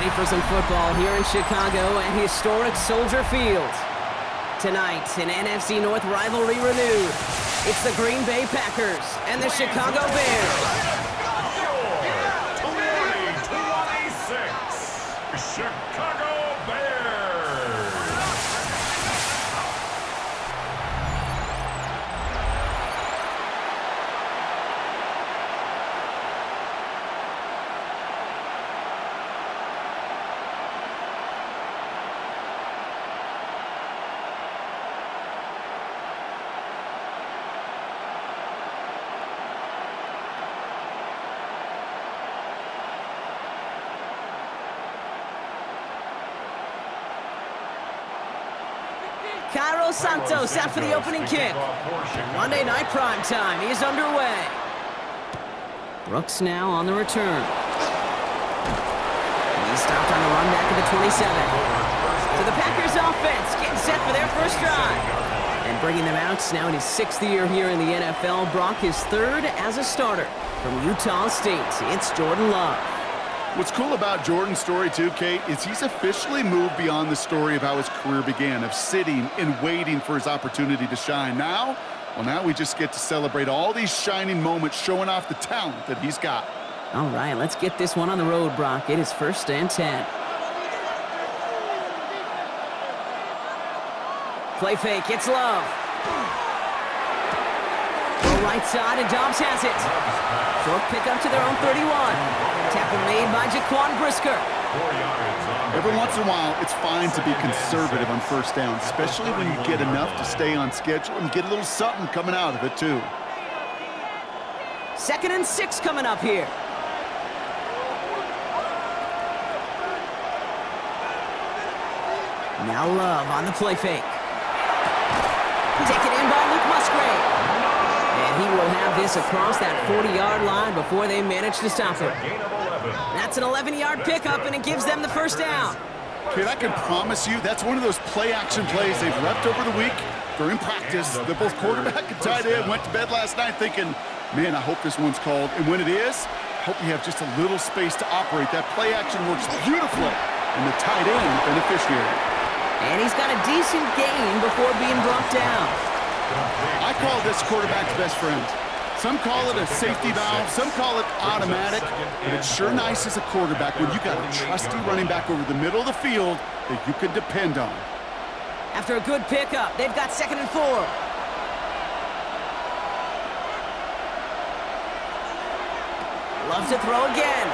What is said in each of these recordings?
ready for some football here in Chicago at historic Soldier Field. Tonight, an NFC North rivalry renewed. It's the Green Bay Packers and the Chicago Bears. 2026 Chicago Bears. Cairo Santos out for the opening kick. Monday night prime time is underway. Brooks now on the return. He stopped on the run back at the 27. So the Packers offense getting set for their first drive. And bringing them out now in his 6th year here in the NFL. Brock his 3rd as a starter from Utah State. It's Jordan Love. What's cool about Jordan's story, too, Kate, is he's officially moved beyond the story of how his career began, of sitting and waiting for his opportunity to shine. Now we just get to celebrate all these shining moments, showing off the talent that he's got. All right, let's get this one on the road, Brock. It is 1st and 10. Play fake, it's Love. Go right side, and Dobbs has it. Short pickup to their own 31. Tackle made by Jaquan Brisker. Every once in a while, it's fine to be conservative on 1st down, especially when you get enough to stay on schedule and get a little something coming out of it, too. 2nd and 6 coming up here. Now Love on the play fake. Taken in by Luke Musgrave. And he will have this across that 40-yard line before they manage to stop him. That's an 11-yard pickup, and it gives them the 1st down. Kid, I can promise you that's one of those play-action plays they've repped over the week during practice. The both quarterback and tight end went to bed last night thinking, man, I hope this one's called. And when it is, I hope you have just a little space to operate. That play-action works beautifully, and the tight end beneficiary. And he's got a decent gain before being brought down. I call this quarterback's best friend. Some call it a safety valve, some call it automatic, but it's sure nice as a quarterback when you got a trusty running back over the middle of the field that you can depend on. After a good pickup, they've got 2nd and 4. Loves to throw again.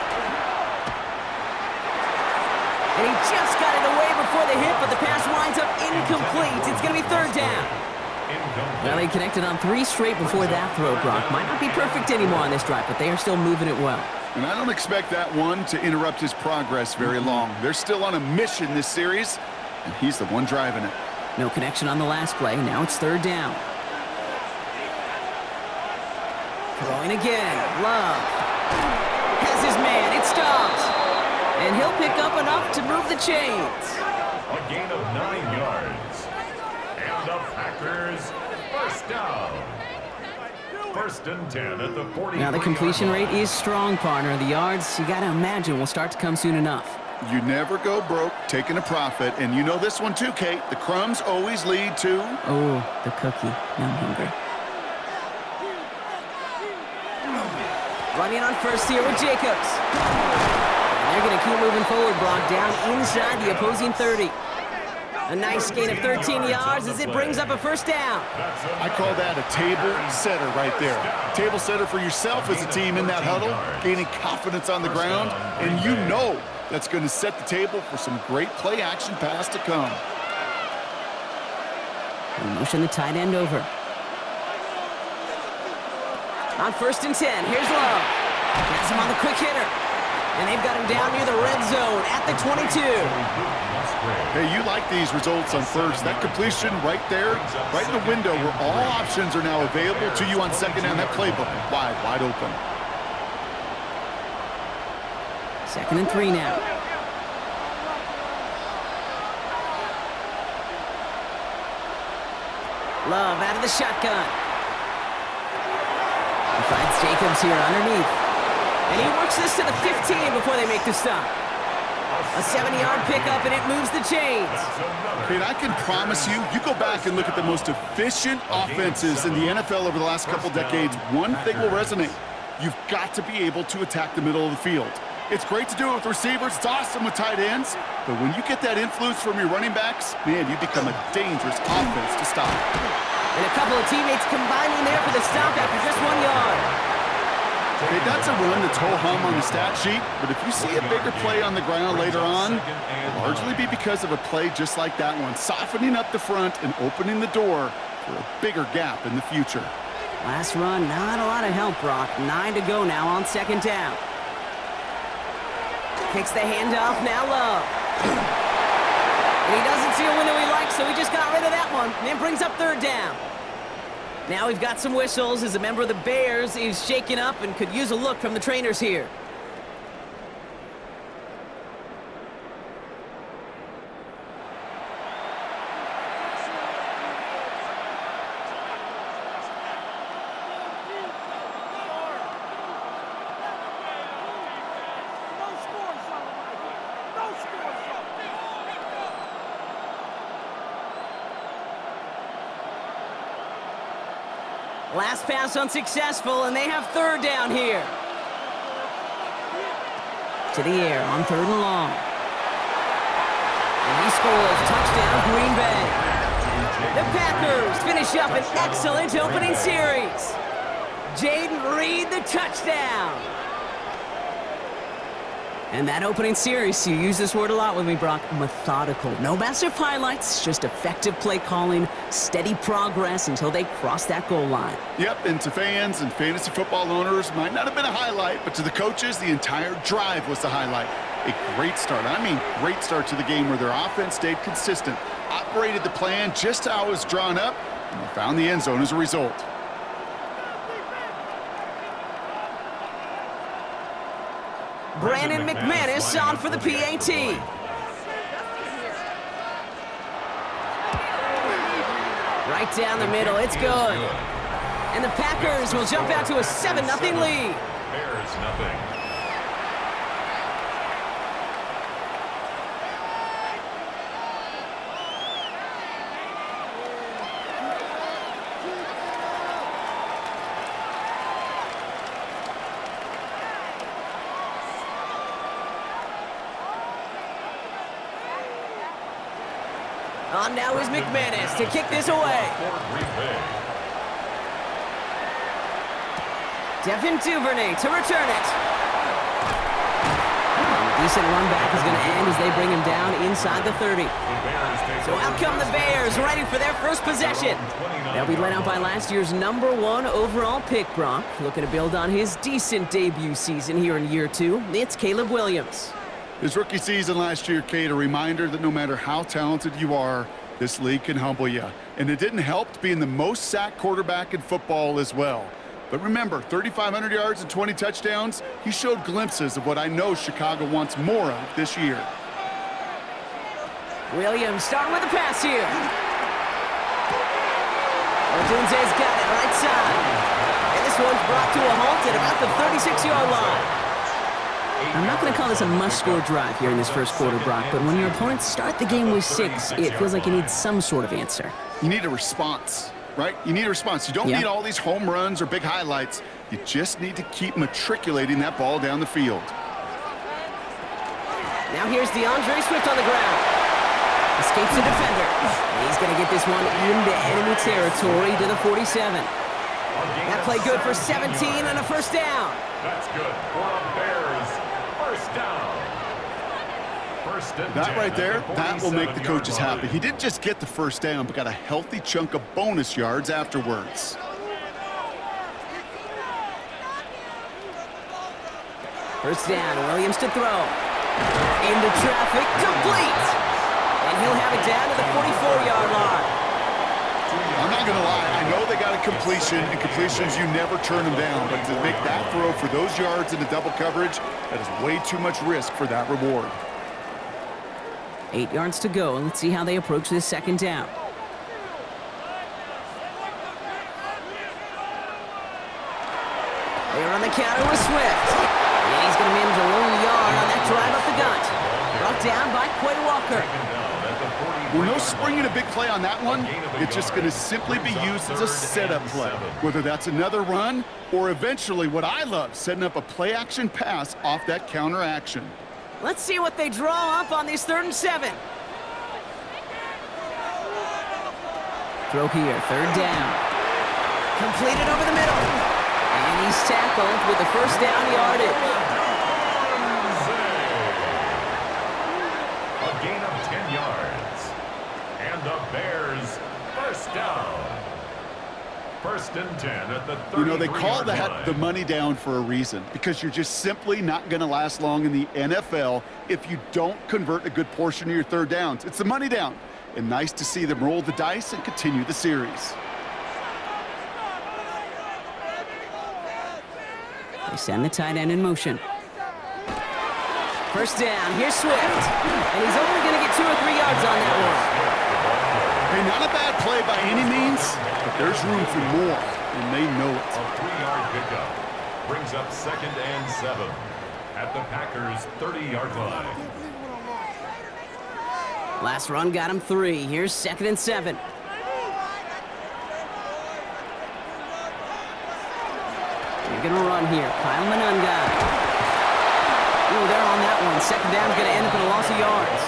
And he just got it away before the hit, but the pass winds up incomplete. It's going to be 3rd down. Well, they connected on 3 straight before that throw, Brock. Might not be perfect anymore on this drive, but they are still moving it well. And I don't expect that one to interrupt his progress very long. They're still on a mission this series, and he's the one driving it. No connection on the last play. Now it's 3rd down. Throwing again. Love has his man. It stops. And he'll pick up enough to move the chains. A gain of 9 yards. And the Packers, 1st down. 1st and 10 at the 40. Now the completion rate is strong, partner. The yards, you got to imagine, will start to come soon enough. You never go broke taking a profit, and you know this one too, Kate. The crumbs always lead to... Oh, the cookie. Now I'm hungry. Running on 1st here with Jacobs. And they're going to keep moving forward, Brock, down inside the opposing 30. A nice gain of 13 yards as it brings up a 1st down. I call that a table setter right there. Table setter for yourself as a team in that huddle, gaining confidence on the ground, and you know that's going to set the table for some great play-action pass to come. And motion the tight end over. On 1st and 10, here's Love. Has him on the quick hitter. And they've got him down near the red zone at the 22. Hey, you like these results on 1st. That completion right there, right in the window where all options are now available to you on 2nd down. That playbook wide open. 2nd and 3 now. Love out of the shotgun. He finds Jacobs here underneath. And he works this to the 15 before they make the stop. A 70-yard pickup, and it moves the chains. And I can promise you, you go back and look at the most efficient offenses in the NFL over the last couple decades, one thing will resonate. You've got to be able to attack the middle of the field. It's great to do it with receivers. It's awesome with tight ends. But when you get that influence from your running backs, man, you become a dangerous offense to stop. And a couple of teammates combining there for the stop after just 1 yard. Okay, that's a run that's ho-hum on the stat sheet, but if you see a bigger play on the ground later on, it'll largely be because of a play just like that one, softening up the front and opening the door for a bigger gap in the future. Last run, not a lot of help, Brock. 9 to go now on second down. Kicks the handoff, now Love. And he doesn't see a window he likes, so he just got rid of that one. And brings up third down. Now we've got some whistles as a member of the Bears is shaken up and could use a look from the trainers here. Last pass unsuccessful, and they have third down here. To the air on third and long. And he scores. Touchdown, Green Bay. The Packers finish up an excellent opening series. Jaden Reed, the touchdown. And that opening series, you use this word a lot with me, Brock, methodical. No massive highlights, just effective play calling, steady progress until they cross that goal line. Yep, and to fans and fantasy football owners, might not have been a highlight, but to the coaches, the entire drive was the highlight. A great start, I mean great start to the game where their offense stayed consistent, operated the plan just how it was drawn up, and they found the end zone as a result. Brandon McManus on for the PAT. Right down the middle, it's good. And the Packers will jump out to a 7-0 lead. Bears nothing. On now is McManus to kick this away. Devin Duvernay to return it. And a decent run back is going to end as they bring him down inside the 30. So out come the Bears, ready for their first possession. They'll be led out by last year's #1 overall pick, Brock. Looking to build on his decent debut season here in year 2. It's Caleb Williams. His rookie season last year, Kate, a reminder that no matter how talented you are, this league can humble you. And it didn't help being the most sacked quarterback in football as well. But remember, 3,500 yards and 20 touchdowns, he showed glimpses of what I know Chicago wants more of this year. Williams starting with a pass here. Odunze's got it right side. And this one's brought to a halt at about the 36-yard line. I'm not going to call this a must-score drive here in this first quarter, Brock, but when your opponents start the game with 6, it feels like you need some sort of answer. You need a response, right? You need a response. You don't need all these home runs or big highlights. You just need to keep matriculating that ball down the field. Now here's DeAndre Swift on the ground. Escapes the defender. And he's going to get this one into enemy territory to the 47. That play good for 17 and a first down. That's good for a Bears first down. That right there, that will make the coaches happy. He didn't just get the first down, but got a healthy chunk of bonus yards afterwards. First down, Williams to throw. Into traffic, complete. And he'll have it down to the 44-yard line. I'm not going to lie, I know they got a completion, and completions, you never turn them down. But to make that throw for those yards into double coverage, that is way too much risk for that reward. 8 yards to go, and let's see how they approach this second down. They are on the counter with Swift. And he's going to manage a lone yard on that drive up the gut. down by Quay Walker. Well, no springing a big play on that one. It's just going to simply be used as a setup play. Whether that's another run or eventually what I love, setting up a play-action pass off that counter action. Let's see what they draw up on these 3rd and 7. Throw here, 3rd down. Completed over the middle. And he's tackled with the first down yardage. A gain of 10 yards. And the Bears first down. 1st and 10 at the 33-yard line. You know, they call that the money down for a reason, because you're just simply not going to last long in the NFL if you don't convert a good portion of your 3rd downs. It's the money down. And nice to see them roll the dice and continue the series. They send the tight end in motion. First down, here's Swift. And he's only going to get 2 or 3 yards on that one. Hey, not a bad play by any means, but there's room for more, and they know it. A 3-yard pickup brings up 2nd and 7 at the Packers' 30-yard line. Last run got him 3. Here's 2nd and 7. They're going to run here. Kyle Manunga. Ooh, they're on that one. 2nd down's going to end up in a loss of yards.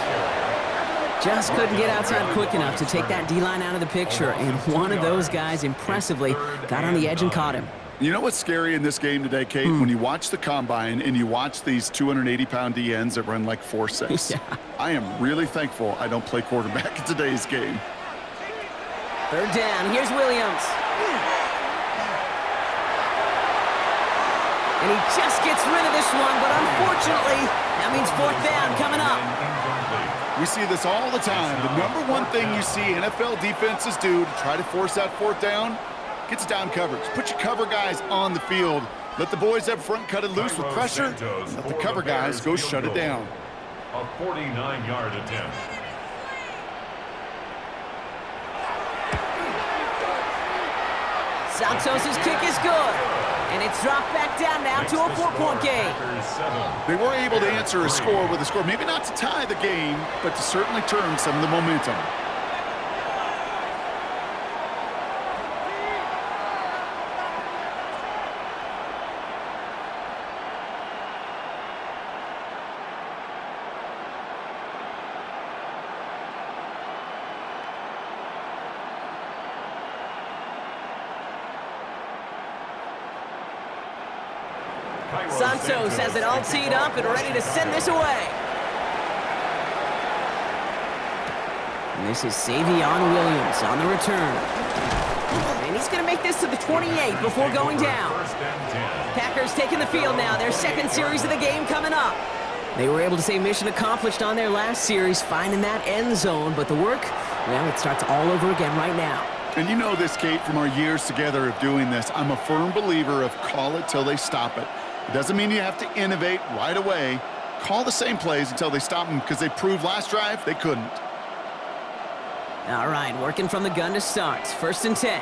Just couldn't get outside quick enough to take that D-line out of the picture, and one of those guys impressively got on the edge and caught him. You know what's scary in this game today, Kate? When you watch the combine and you watch these 280-pound DNs that run like 4.6. Yeah. I am really thankful I don't play quarterback in today's game. 3rd down. Here's Williams. And he just gets rid of this one, but unfortunately, that means 4th down coming up. We see this all the time. The number one thing you see NFL defenses do to try to force that 4th down, gets down coverage. Put your cover guys on the field. Let the boys up front cut it loose with pressure. And let the cover guys go shut it down. A 49-yard attempt. Santos' kick is good. And it's dropped back down now to a 4-point game. They were able to answer a score with a score. Maybe not to tie the game, but to certainly turn some of the momentum. Santos has it all teed up and ready to send this away. And this is Savion Williams on the return. And he's going to make this to the 28 before going down. Packers taking the field now. Their 2nd series of the game coming up. They were able to say mission accomplished on their last series, finding that end zone. But the work, well, it starts all over again right now. And you know this, Kate, from our years together of doing this. I'm a firm believer of call it till they stop it. It doesn't mean you have to innovate right away. Call the same plays until they stop them, because they proved last drive they couldn't. All right, working from the gun to start. 1st and 10.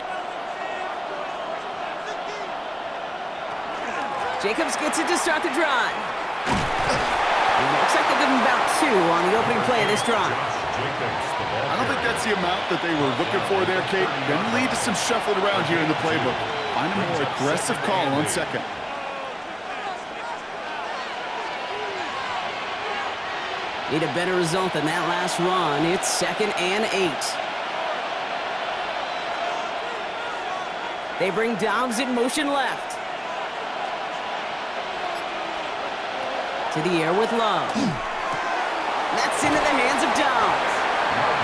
Jacobs gets it to start the drive. And it looks like they give him about 2 on the opening play of this drive. I don't think that's the amount that they were looking for there, Kate. Going to lead to some shuffling around here in the playbook. Find a more aggressive call on 2nd. Need a better result than that last run. It's 2nd and 8. They bring Dobbs in motion left. To the air with Love. That's into the hands of Dobbs.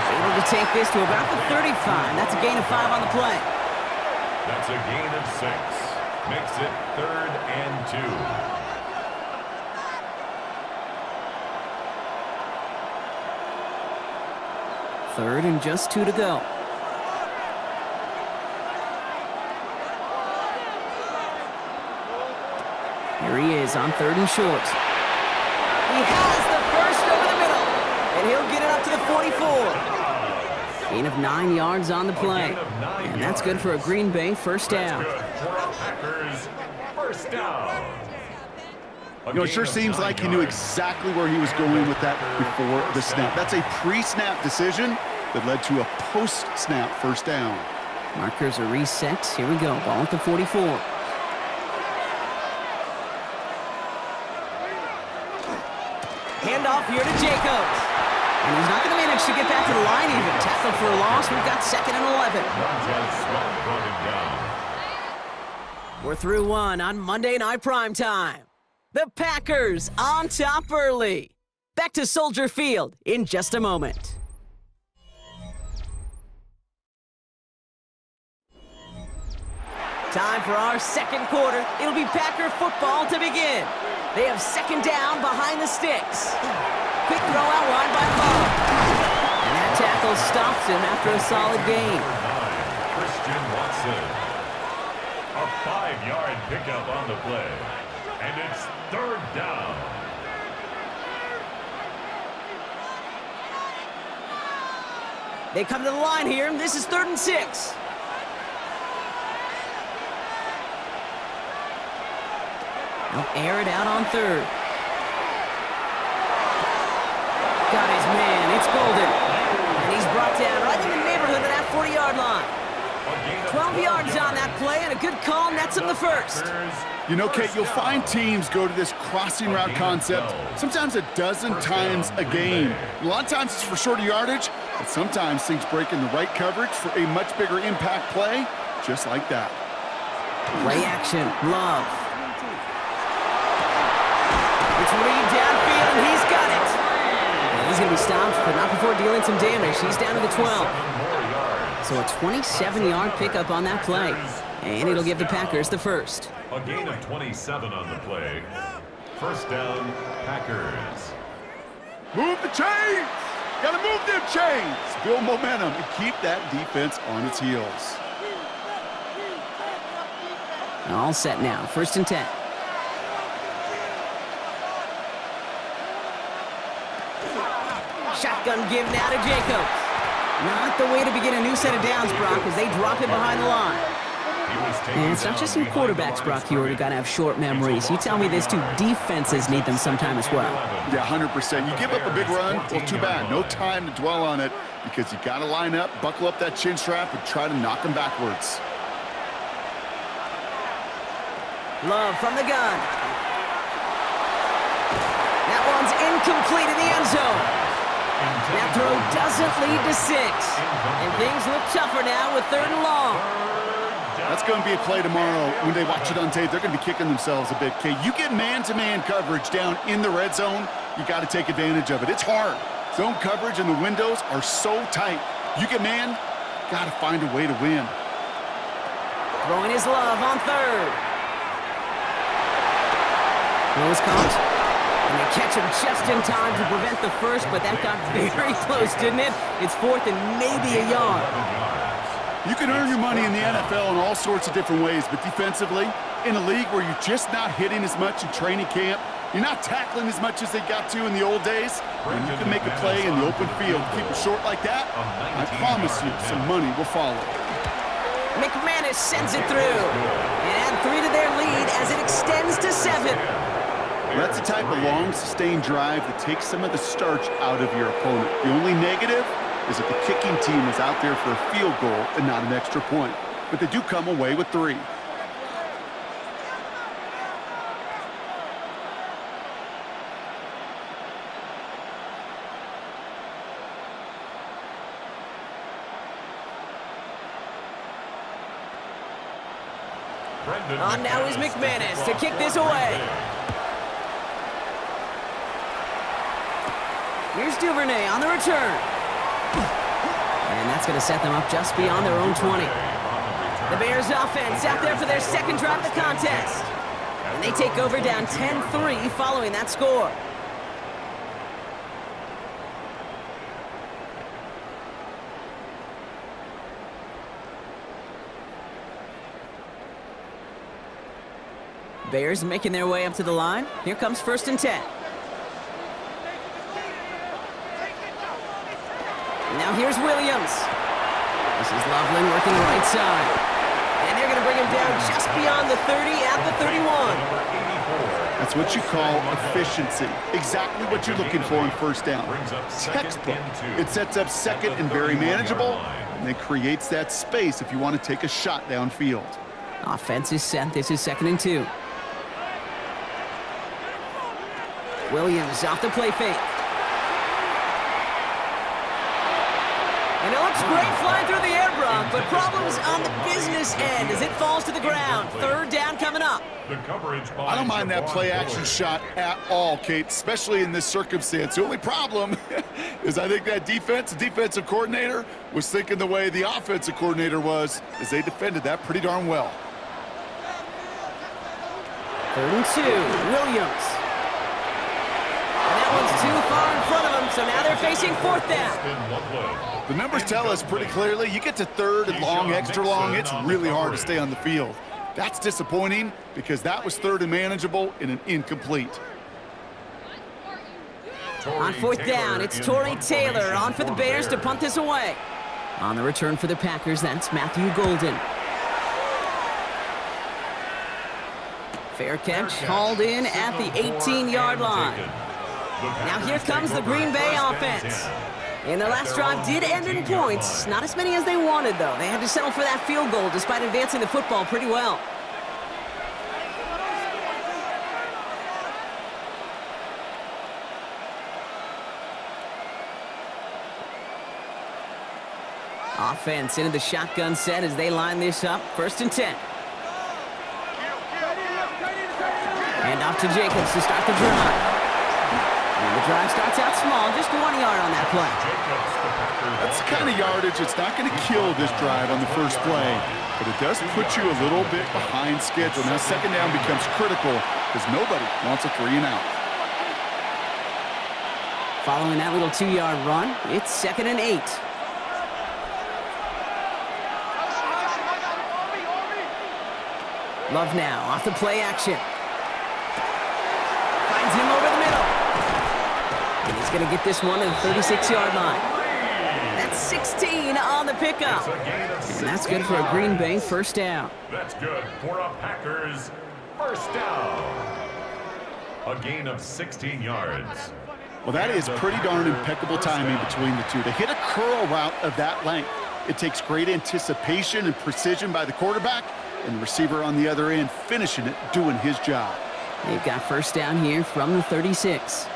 Able to take this to about the 35. That's a gain of 5 on the play. That's a gain of 6. Makes it 3rd and 2. 3rd and just 2 to go. Here he is on 3rd and short. He has the first over the middle, and he'll get it up to the 44. Gain of 9 yards on the play, and that's good for a Green Bay 1st down. Packers 1st down. You know, it sure seems like he knew exactly where he was going with that before the snap. That's a pre-snap decision that led to a post-snap first down. Markers are reset. Here we go. Ball at the 44. Handoff here to Jacobs. And he's not going to manage to get back to the line even. Tackle for a loss. We've got 2nd and 11. We're through one on Monday Night Primetime. The Packers on top early. Back to Soldier Field in just a moment. Time for our second quarter. It'll be Packer football to begin. They have 2nd down behind the sticks. Quick throw out wide by Love. And that tackle stops him after a solid gain. Christian Watson. A 5-yard pickup on the play. And it's 3rd down. They come to the line here. This is 3rd and 6. They'll air it out on 3rd. Got his man. It's Golden. And he's brought down right in the neighborhood of that 40-yard line. 12 yards on that play, and a good call nets him the first. You know, Kate, you'll find teams go to this crossing route concept sometimes a dozen times a game. A lot of times it's for shorter yardage, but sometimes things break in the right coverage for a much bigger impact play, just like that. Play action. Love. It's Reed downfield, and he's got it. And he's going to be stopped, but not before dealing some damage. He's down to the 12. So a 27-yard pickup on that play. And it'll give the Packers the first. A gain of 27 on the play. 1st down, Packers. Move the chains! Gotta move them chains! Build momentum and keep that defense on its heels. All set now. 1st and 10. Shotgun give now to Jacobs. Not the way to begin a new set of downs, Brock, as they drop it behind the line. And it's not just some quarterbacks, Brock, you already got to have short memories. You tell me this too, defenses need them sometime as well. Yeah, 100%. You give up a big run, well, too bad. No time to dwell on it because you got to line up, buckle up that chin strap, and try to knock them backwards. Love from the gun. That one's incomplete in the end zone. That throw doesn't lead to 6. And things look tougher now with 3rd and long. That's going to be a play tomorrow. When they watch it on tape, they're going to be kicking themselves a bit. Okay, you get man-to-man coverage down in the red zone, you got to take advantage of it. It's hard. Zone coverage and the windows are so tight. You get man, got to find a way to win. Throwing his Love on 3rd. Close count. And they catch him just in time to prevent the first, but that got very close, didn't it? It's 4th and maybe a yard. You can earn your money in the NFL in all sorts of different ways, but defensively, in a league where you're just not hitting as much in training camp, you're not tackling as much as they got to in the old days, and you can make a play in the open field. Keep it short like that, I promise you some money will follow. McManus sends it through. And add 3 to their lead as it extends to 7. That's the type of long, sustained drive that takes some of the starch out of your opponent. The only negative is that the kicking team is out there for a field goal and not an extra point. But they do come away with 3. On now is McManus to kick this away. Here's Duvernay on the return. And that's going to set them up just beyond their own 20. The Bears offense out there for their 2nd drive of the contest. And they take over down 10-3 following that score. Bears making their way up to the line. Here comes 1st and 10. Now here's Williams. This is Loveland working the right side. And they're going to bring him down just beyond the 30 at the 31. That's what you call efficiency. Exactly what you're looking for in first down. Textbook. It sets up second and very manageable, and it creates that space if you want to take a shot downfield. Offense is set. This is 2nd and 2. Williams off the play fake. And it looks great flying through the air, Brock, but problems on the business end as it falls to the ground. 3rd down coming up. I don't mind that play-action shot at all, Kate, especially in this circumstance. The only problem is I think that defensive coordinator was thinking the way the offensive coordinator was as they defended that pretty darn well. 3rd and 2, Williams. And that one's too far in front of them, so now they're facing 4th down. The numbers tell us pretty clearly, you get to 3rd and long, extra long, it's really hard to stay on the field. That's disappointing because that was 3rd and manageable in an incomplete. On 4th down, it's Torrey Taylor on for the Bears to punt this away. On the return for the Packers, that's Matthew Golden. Fair catch, hauled in at the 18-yard line. Now here comes the Green Bay offense. And their last drive did end in points. Not as many as they wanted, though. They had to settle for that field goal despite advancing the football pretty well. Offense into the shotgun set as they line this up. 1st and 10. And off to Jacobs to start the drive. And the drive starts out small, just 1 yard on that play. That's the kind of yardage that's not going to kill this drive on the first play, but it does put you a little bit behind schedule. Now 2nd down becomes critical because nobody wants a 3 and out. Following that little 2-yard run, it's 2nd and 8. Love now, off the play action. Finds him over the middle. And he's going to get this one to the 36-yard line. That's 16 on the pickup. And that's good for a Green Bay 1st down. That's good for a Packers 1st down. A gain of 16 yards. Well, that is pretty darn impeccable timing between the two. To hit a curl route of that length, it takes great anticipation and precision by the quarterback, and the receiver on the other end finishing it, doing his job. They've got 1st down here from the 36.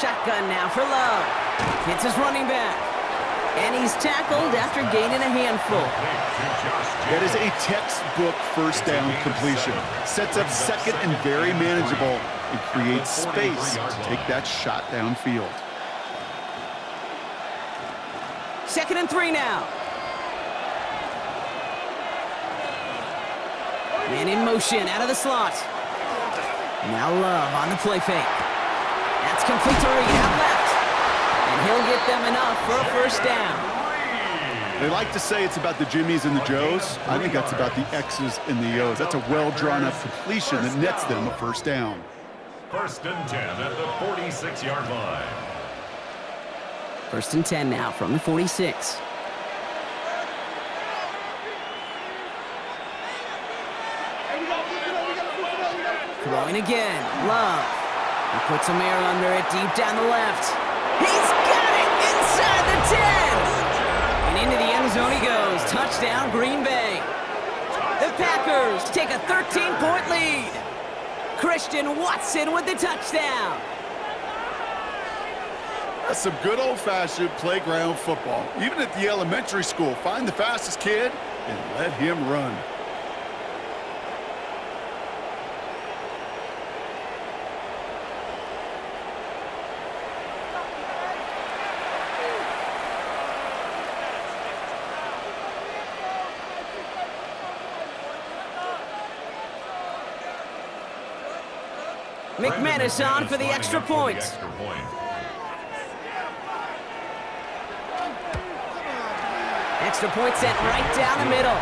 Shotgun now for Love. Hits his running back. And he's tackled after gaining a handful. That is a textbook 1st down completion. Sets up 2nd and very manageable and creates space to take that shot downfield. 2nd and 3 now. Man in motion out of the slot. Now Love on the play fake. That's complete to Reed out left. And he'll get them enough for a 1st down. They like to say it's about the Jimmies and the Joes. I think that's about the X's and the O's. That's a well-drawn-up completion that nets them a 1st down. 1st and 10 at the 46-yard line. 1st and 10 now from the 46. Throwing again, Love. He puts some air under it deep down the left. He's got it inside the 10! And into the end zone he goes. Touchdown, Green Bay. The Packers take a 13-point lead. Christian Watson with the touchdown. That's some good old-fashioned playground football. Even at the elementary school, find the fastest kid and let him run. McManus on for the extra point. Extra point set right down the middle.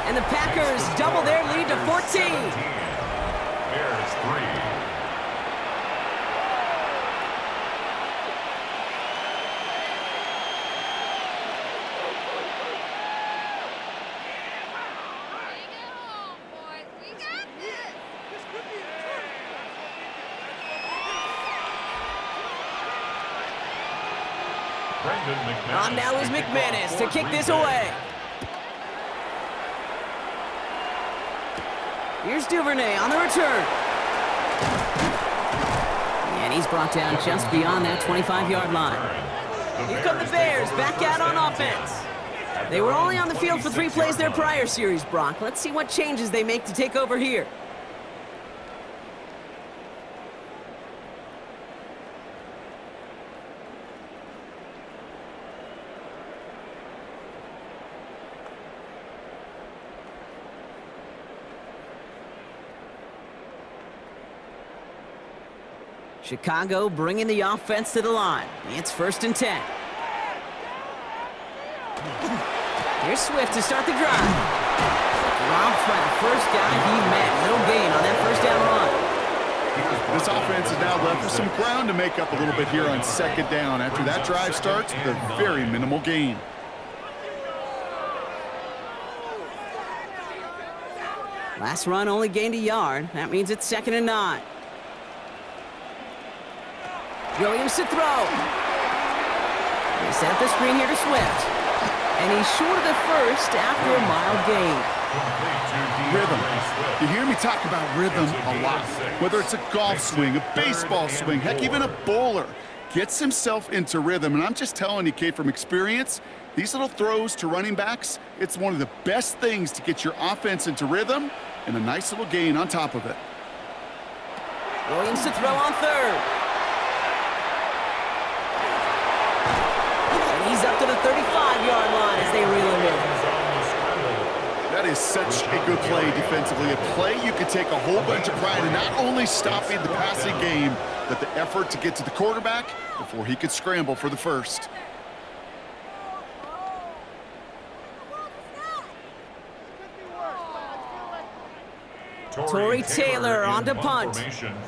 And the Packers double their lead to 14. Bears 3. On now is McManus to kick this away. Here's Duvernay on the return. And he's brought down just beyond that 25-yard line. Here come the Bears, back out on offense. They were only on the field for 3 plays their prior series, Brock. Let's see what changes they make to take over here. Chicago bringing the offense to the line. It's 1st and 10. Here's Swift to start the drive. Dropped by the first guy he met. No gain on that first down run. This offense is now left with some ground to make up a little bit here on 2nd down after that drive starts with a very minimal gain. Last run only gained a yard. That means it's 2nd and 9. Williams to throw. They set up the screen here to Swift. And he's short of the first after a mild gain. Rhythm. You hear me talk about rhythm a lot. Whether it's a golf swing, a baseball swing, heck, even a bowler gets himself into rhythm. And I'm just telling you, Kate, from experience, these little throws to running backs, it's one of the best things to get your offense into rhythm and a nice little gain on top of it. Williams to throw on 3rd. He's up to the 35-yard line as they reel him in. That is such a good play defensively. A play you could take a whole bunch of pride in, not only stopping the passing game, but the effort to get to the quarterback before he could scramble for the first. Torrey Taylor on to punt.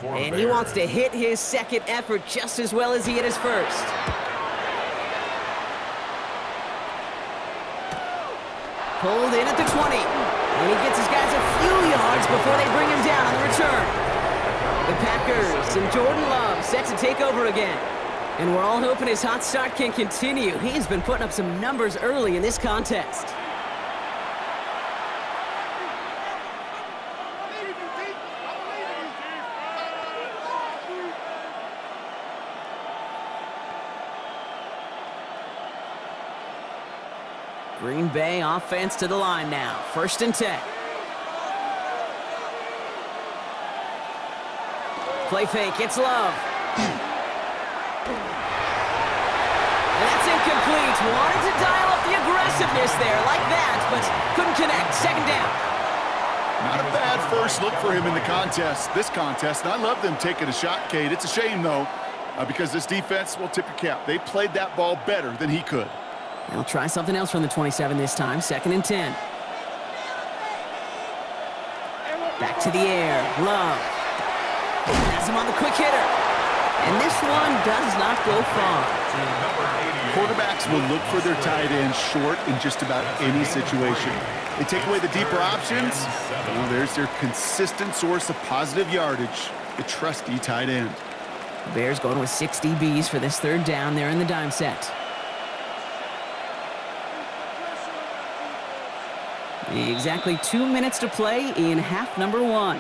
And he wants to hit his 2nd effort just as well as he hit his first. Pulled in at the 20. And he gets his guys a few yards before they bring him down on the return. The Packers and Jordan Love set to take over again. And we're all hoping his hot start can continue. He's been putting up some numbers early in this contest. Green Bay offense to the line now. 1st and 10. Play fake. It's Love. And that's incomplete. Wanted to dial up the aggressiveness there like that, but couldn't connect. 2nd down. Not a bad first look for him in the this contest. And I love them taking a shot, Kate. It's a shame, though, because this defense will tip your cap. They played that ball better than he could. They'll try something else from the 27 this time. 2nd and 10. Back to the air. Love. Has him on the quick hitter. And this one does not go far. Quarterbacks will look for their tight end short in just about any situation. They take away the deeper options. Well, there's their consistent source of positive yardage, the trusty tight end. The Bears going with 6 DBs for this 3rd down there in the dime set. Exactly 2 minutes to play in half number 1.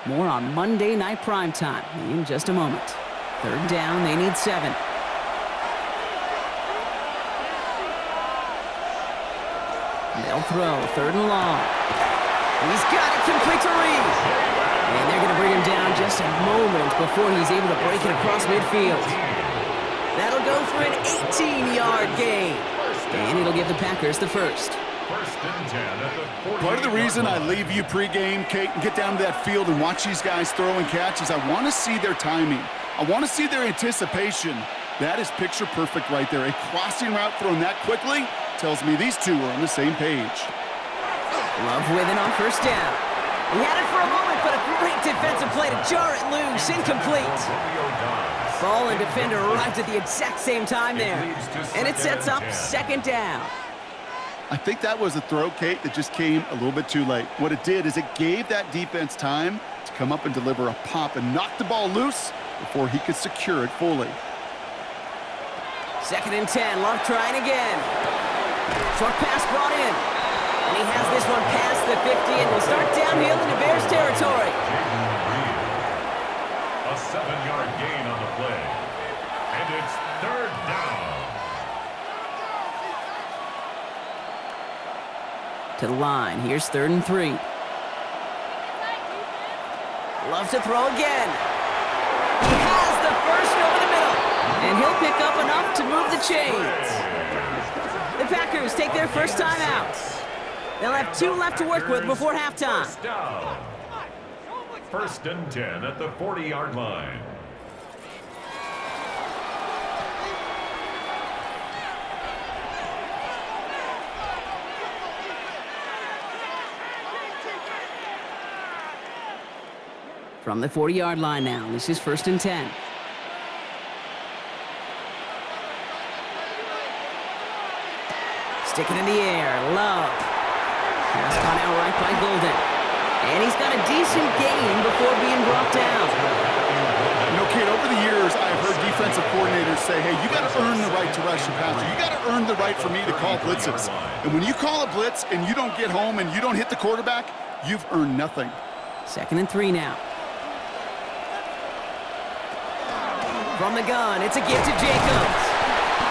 More on Monday Night Primetime in just a moment. 3rd down, they need 7. They'll throw, 3rd and long. He's got it, complete to Reed. And they're going to bring him down just a moment before he's able to break it across midfield. That'll go for an 18-yard gain. And it'll give the Packers the first. Part of the reason I leave you pregame, Kate, and get down to that field and watch these guys throw and catch is I want to see their timing. I want to see their anticipation. That is picture perfect right there. A crossing route thrown that quickly tells me these two are on the same page. Love with it on 1st down. He had it for a moment, but a great defensive play to jar it loose. Incomplete. Ball and defender arrived at the exact same time there. And it sets up 2nd down. I think that was a throw, Kate, that just came a little bit too late. What it did is it gave that defense time to come up and deliver a pop and knock the ball loose before he could secure it fully. 2nd and 10. Love trying again. Short pass brought in. And he has this one past the 50 and will start downhill into Bears territory. A 7-yard gain on the play. And it's 3rd down. To the line. Here's 3rd and 3. Love to throw again. He has the first over the middle. And he'll pick up enough to move the chains. The Packers take their first time out. They'll have 2 left to work with before halftime. 1st and 10 at the 40-yard line. From the 40-yard line now, this is 1st and 10. Stick it in the air, Love. Pass caught out right by Golden. And he's got a decent gain before being brought down. You know, kid, over the years, I've heard defensive coordinators say, hey, you got to earn the right to rush the passer. You got to earn the right for me to call blitzes. And when you call a blitz and you don't get home and you don't hit the quarterback, you've earned nothing. 2nd and 3 now. From the gun, it's a gift to Jacobs.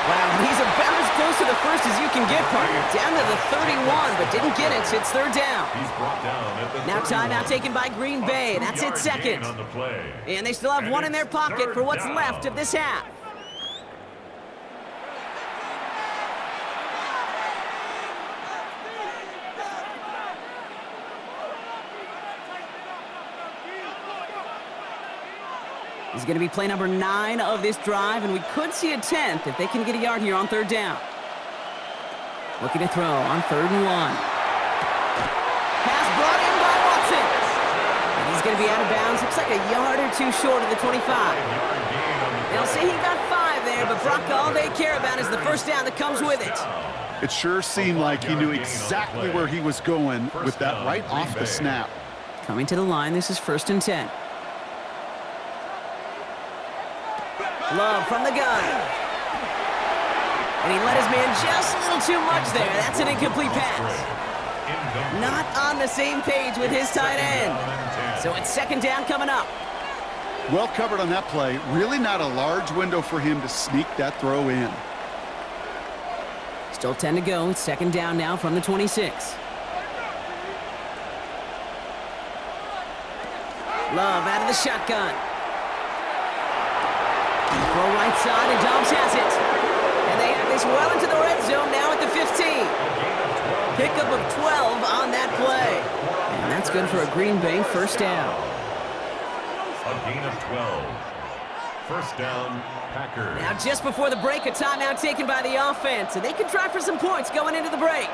Wow, he's about as close to the first as you can get, partner. Down to the 31, but didn't get it, so it's 3rd down. He's brought down at the Now timeout taken by Green Bay. That's it, 2nd. On the play. And they still have one in their pocket for what's left of this half. This is going to be play number 9 of this drive, and we could see a 10th if they can get a yard here on 3rd down. Looking to throw on 3rd and 1. Pass brought in by Watson. And he's going to be out of bounds. Looks like a yard or 2 short of the 25. They'll say he got 5 there, but Brock, all they care about is the first down that comes with it. It sure seemed like he knew exactly where he was going with that right off the snap. Coming to the line, this is 1st and 10. Love from the gun. And he let his man just a little too much there. That's an incomplete pass. Not on the same page with his tight end. So it's 2nd down coming up. Well covered on that play. Really not a large window for him to sneak that throw in. Still 10 to go. It's 2nd down now from the 26. Love out of the shotgun. Throw right side, and Dobbs has it. And they have this well into the red zone now at the 15. Pickup of 12 on that play. And that's good for a Green Bay first down. A gain of 12. First down, Packers. Now just before the break, a timeout taken by the offense. And they can try for some points going into the break.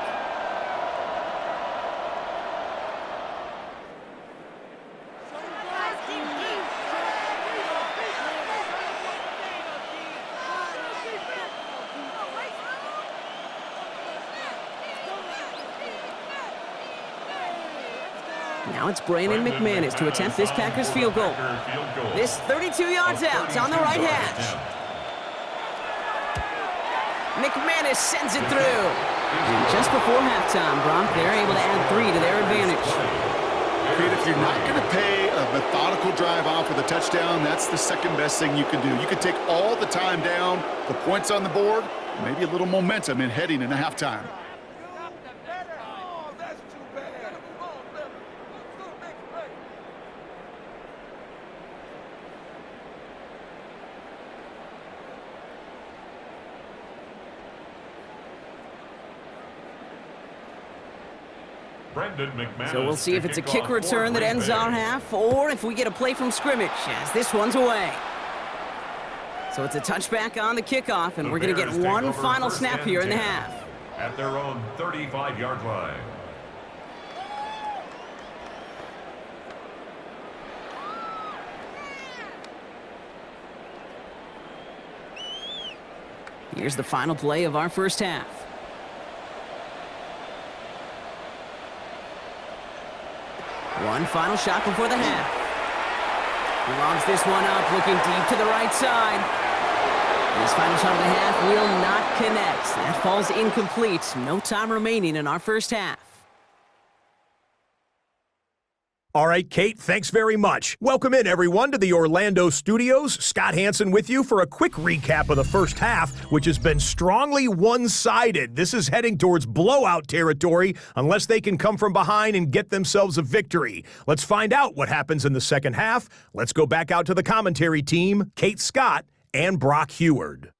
Now it's Brandon McManus to attempt this Packers field goal. This 32 yards out on the right hash. McManus sends it through. And just before halftime, Brock, they're able to add 3 to their advantage. Creed, if you're not going to pay a methodical drive off with a touchdown, that's the second best thing you can do. You can take all the time down, the points on the board, maybe a little momentum in heading into halftime. So we'll see if it's a kick return that ends our half, or if we get a play from scrimmage, as this one's away. So it's a touchback on the kickoff, and we're going to get one final snap here in the half. At their own 35-yard line. Here's the final play of our first half. One final shot before the half. He lobs this one up, looking deep to the right side. His final shot of the half will not connect. That falls incomplete. No time remaining in our first half. All right, Kate, thanks very much. Welcome in, everyone, to the Orlando studios. Scott Hansen with you for a quick recap of the first half, which has been strongly one-sided. This is heading towards blowout territory unless they can come from behind and get themselves a victory. Let's find out what happens in the second half. Let's go back out to the commentary team, Kate Scott and Brock Heward.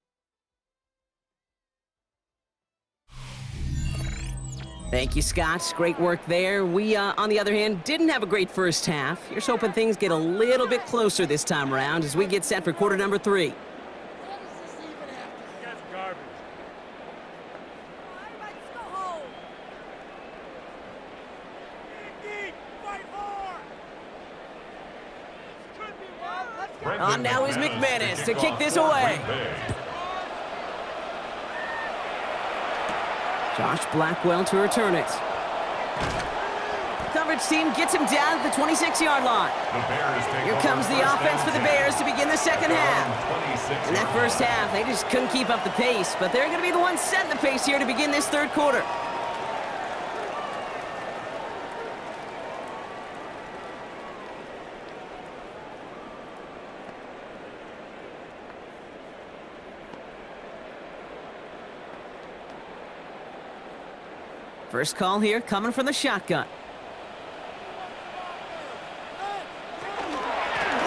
Thank you, Scott. Great work there. We, on the other hand, didn't have a great first half. Here's hoping things get a little bit closer this time around as we get set for quarter number 3. On now is McManus to kick this away. Josh Blackwell to return it. Coverage team gets him down at the 26-yard line. Here comes the offense for the Bears to begin the second half. In that first half, they just couldn't keep up the pace, but they're going to be the ones setting the pace here to begin this third quarter. First call here coming from the shotgun.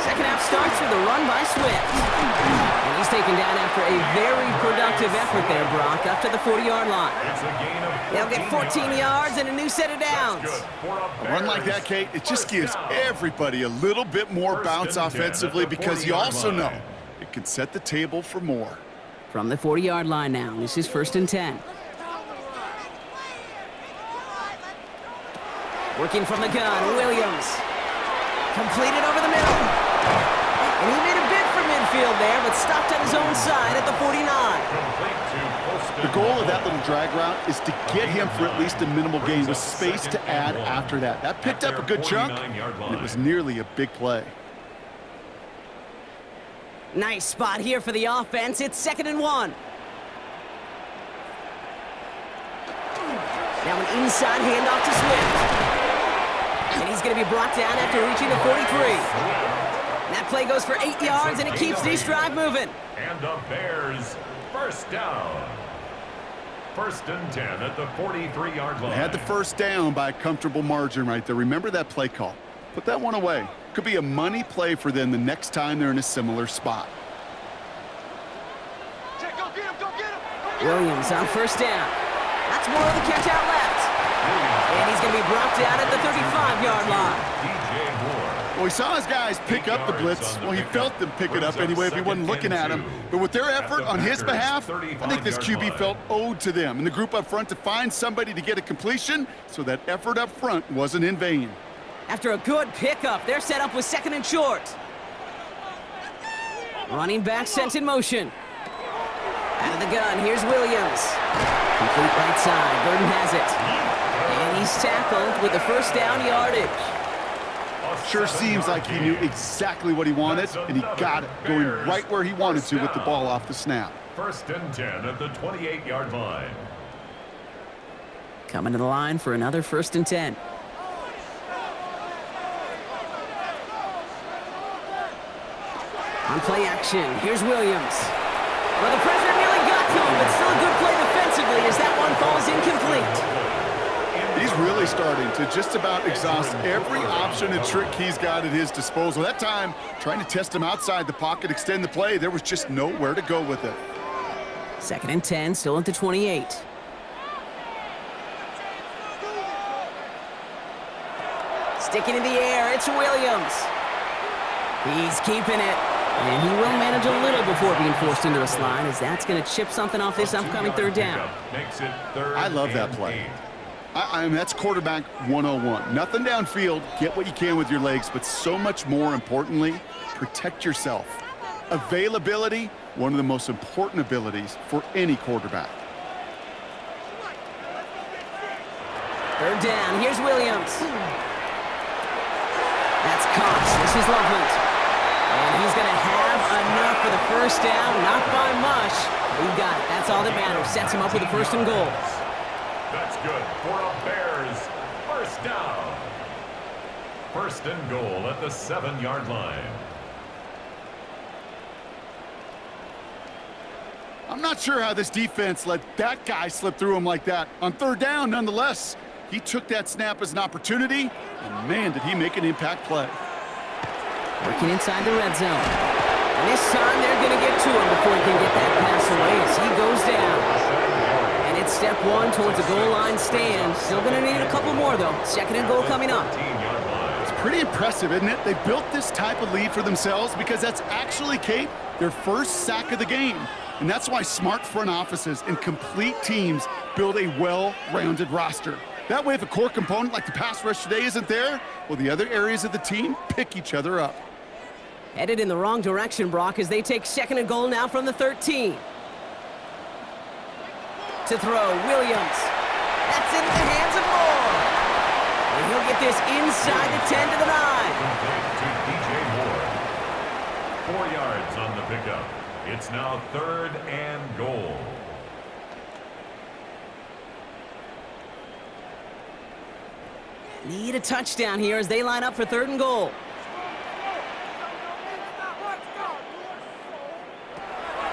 Second half starts with a run by Swift. And he's taken down after a very productive effort there, Brock, up to the 40-yard line. They'll get 14 yards and a new set of downs. A run like that, Kate, it just gives everybody a little bit more bounce offensively because you also know it can set the table for more. From the 40-yard line now, this is 1st and 10. Working from the gun, Williams. Completed over the middle. And he made a bid for midfield there, but stopped on his own side at the 49. The goal of that little drag route is to get him for at least a minimal gain with space to add after that. That picked up a good chunk, and it was nearly a big play. Nice spot here for the offense. It's 2nd and 1. Now an inside handoff to Swift. And he's going to be brought down after reaching the 43. And that play goes for 8 yards, and it keeps this drive moving. And the Bears, first down. 1st and 10 at the 43-yard line. They had the first down by a comfortable margin right there. Remember that play call. Put that one away. Could be a money play for them the next time they're in a similar spot. Williams on 1st down. That's more of the catch out left. And he's going to be brought down at the 35-yard line. Well, he saw his guys pick up the blitz. Well, he felt them pick it up anyway if he wasn't looking at him. But with their effort on his behalf, I think this QB felt owed to them and the group up front to find somebody to get a completion, so that effort up front wasn't in vain. After a good pickup, they're set up with 2nd and short. Running back sent in motion. Out of the gun, here's Williams. Complete right side, Burton has it. And he's tackled with the first down yardage. Sure seems like he knew exactly what he wanted, and he got it, going right where he wanted to with the ball off the snap. 1st and 10 at the 28-yard line. Coming to the line for another 1st and 10. On play action, here's Williams. Well, the pressure nearly got to him, but still a good play defensively as that one falls incomplete. He's really starting to just about exhaust every option and trick he's got at his disposal. That time, trying to test him outside the pocket, extend the play, there was just nowhere to go with it. 2nd and 10, still at the 28. Sticking in the air, it's Williams. He's keeping it. And he will manage a little before being forced into a slide, as that's going to chip something off this upcoming 3rd down. I love that play. I mean, that's quarterback 101. Nothing downfield, get what you can with your legs, but so much more importantly, protect yourself. Availability, one of the most important abilities for any quarterback. 3rd down, here's Williams. That's caught. This is Loveland. And he's going to have enough for the first down, not by much. He got it. That's all that matters. Sets him up with a first and goal. That's good for a Bears first down. First and goal at the 7-yard line. I'm not sure how this defense let that guy slip through him like that. On third down, nonetheless, he took that snap as an opportunity, and man, did he make an impact play. Working inside the red zone. And this time they're going to get to him before he can get that pass away as he goes down. And it's step one towards a goal line stand. Still going to need a couple more, though. Second and goal coming up. It's pretty impressive, isn't it? They built this type of lead for themselves because that's actually, Kate, their first sack of the game. And that's why smart front offices and complete teams build a well-rounded roster. That way, if a core component like the pass rush today isn't there, well, the other areas of the team pick each other up. Headed in the wrong direction, Brock, as they take second and goal now from the 13. To throw, Williams. That's into the hands of Moore. And he'll get this inside the 10 to the 9. 4 yards on the pickup. It's now 3rd and goal. Need a touchdown here as they line up for 3rd and goal.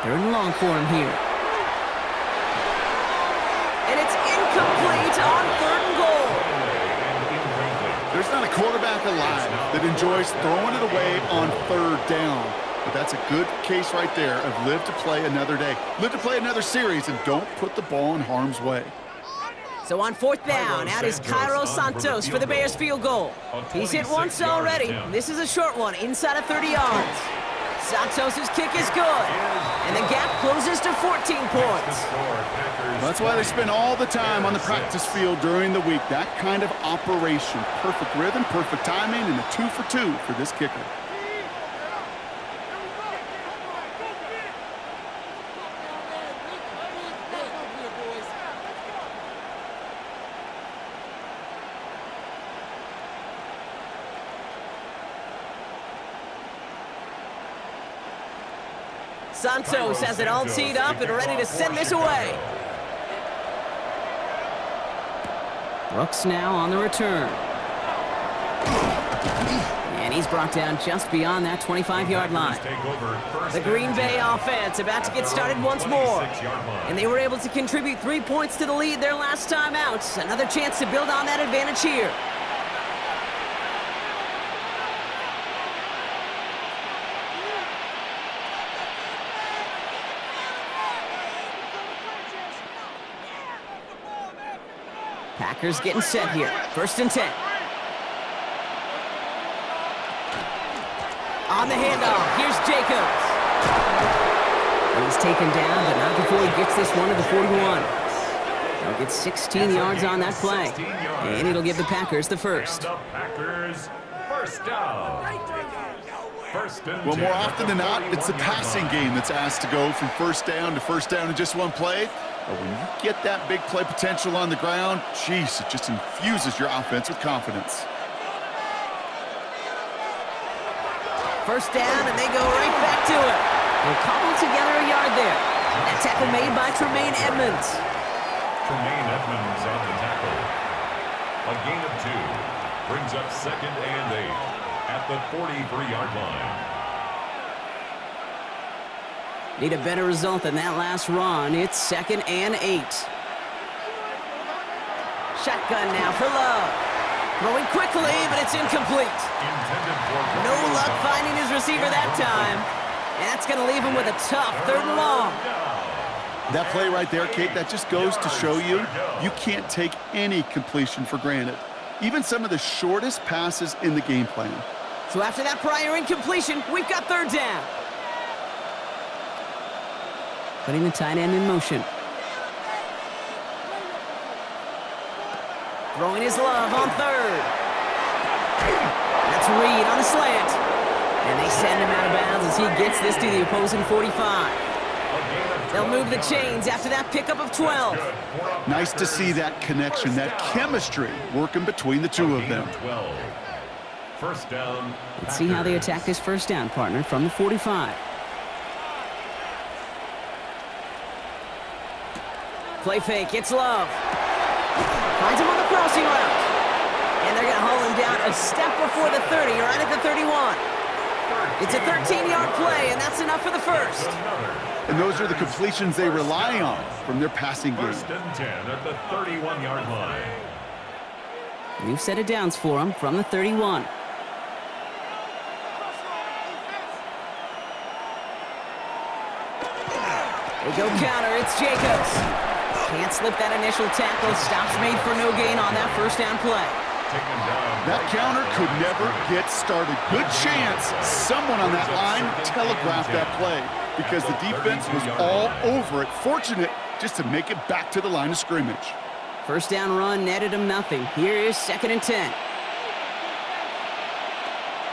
3rd and long for him here. And it's incomplete on 3rd and goal. There's not a quarterback alive that enjoys throwing it away on 3rd down. But that's a good case right there of live to play another day. Live to play another series and don't put the ball in harm's way. So on 4th down, out is Cairo Santos for the Bears field goal. He's hit once already. This is a short one, inside of 30 yards. Santos' kick is good, and the gap closes to 14 points. That's why they spend all the time on the practice field during the week. That kind of operation. Perfect rhythm, perfect timing, and a 2 for 2 for this kicker. Santos has it all teed up and ready to send this away. Brooks now on the return. And he's brought down just beyond that 25-yard line. The Green Bay offense about to get started once more. And they were able to contribute 3 points to the lead their last time out. Another chance to build on that advantage here. Packers getting set here. 1st and 10. On the handoff, here's Jacobs. And he's taken down, but not before he gets this one to the 41. He'll get 16 yards on that play. And it'll give the Packers the first. And the Packers first down. Well, more often than not, it's the passing game that's asked to go from first down in just one play. But when you get that big play potential on the ground, geez, it just infuses your offense with confidence. First down, and they go right back to it. They'll cobble together a yard there. That tackle made by Tremaine Edmonds. Tremaine Edmonds on the tackle. A gain of 2 brings up 2nd and 8 at the 43-yard line. Need a better result than that last run. It's 2nd and 8. Shotgun now for Love. Throwing quickly, but it's incomplete. No luck finding his receiver that time. And that's going to leave him with a tough 3rd and long. That play right there, Kate, that just goes to show you can't take any completion for granted. Even some of the shortest passes in the game plan. So after that prior incompletion, we've got 3rd down. Putting the tight end in motion. Throwing his Love on 3rd. That's Reed on the slant. And they send him out of bounds as he gets this to the opposing 45. They'll move the chains after that pickup of 12. Nice to see that connection, that chemistry working between the two of them. First down. Let's see how they attack this first down, partner, from the 45. Play fake. It's Love. Finds him on the crossing route. And they're going to haul him down a step before the 30, right at the 31. It's a 13-yard play, and that's enough for the first. And those are the completions they rely on from their passing game. First and 10 at the 31-yard line. New set of downs for him from the 31. They go counter. It's Jacobs. Can't slip that initial tackle. Stops made for no gain on that first down play. That counter could never get started. Good chance someone on that line telegraphed that play because the defense was all over it. Fortunate just to make it back to the line of scrimmage. First down run netted him nothing. Here is 2nd and 10.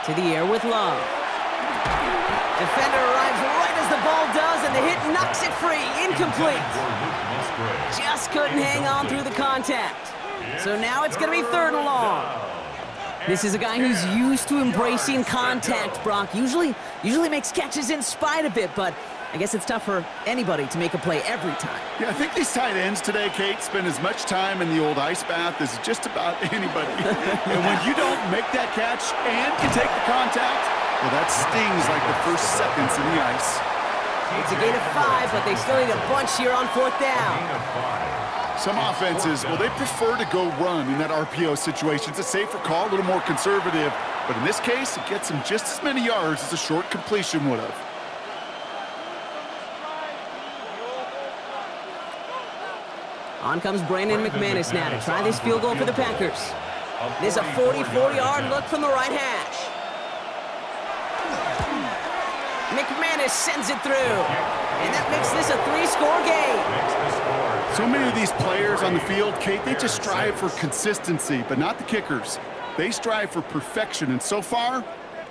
To the air with Love. Defender arrives right as the ball does, and the hit knocks it free. Incomplete. Just couldn't hang on through the contact. So now it's going to be 3rd and long. This is a guy who's used to embracing contact, Brock. Usually makes catches in spite of it, but I guess it's tough for anybody to make a play every time. Yeah, I think these tight ends today, Kate, spend as much time in the old ice bath as just about anybody. And when you don't make that catch and can take the contact, well, that stings like the first seconds in the ice. It's a gain of 5, but they still need a bunch here on 4th down. Some offenses, well, they prefer to go run in that RPO situation. It's a safer call, a little more conservative. But in this case, it gets them just as many yards as a short completion would have. On comes Brandon McManus now to try this field goal for the Packers. This is a 44-yard look from the right hash. McManus sends it through. And that makes this a 3-score game. So many of these players on the field, Kate, they just strive for consistency, but not the kickers. They strive for perfection, and so far,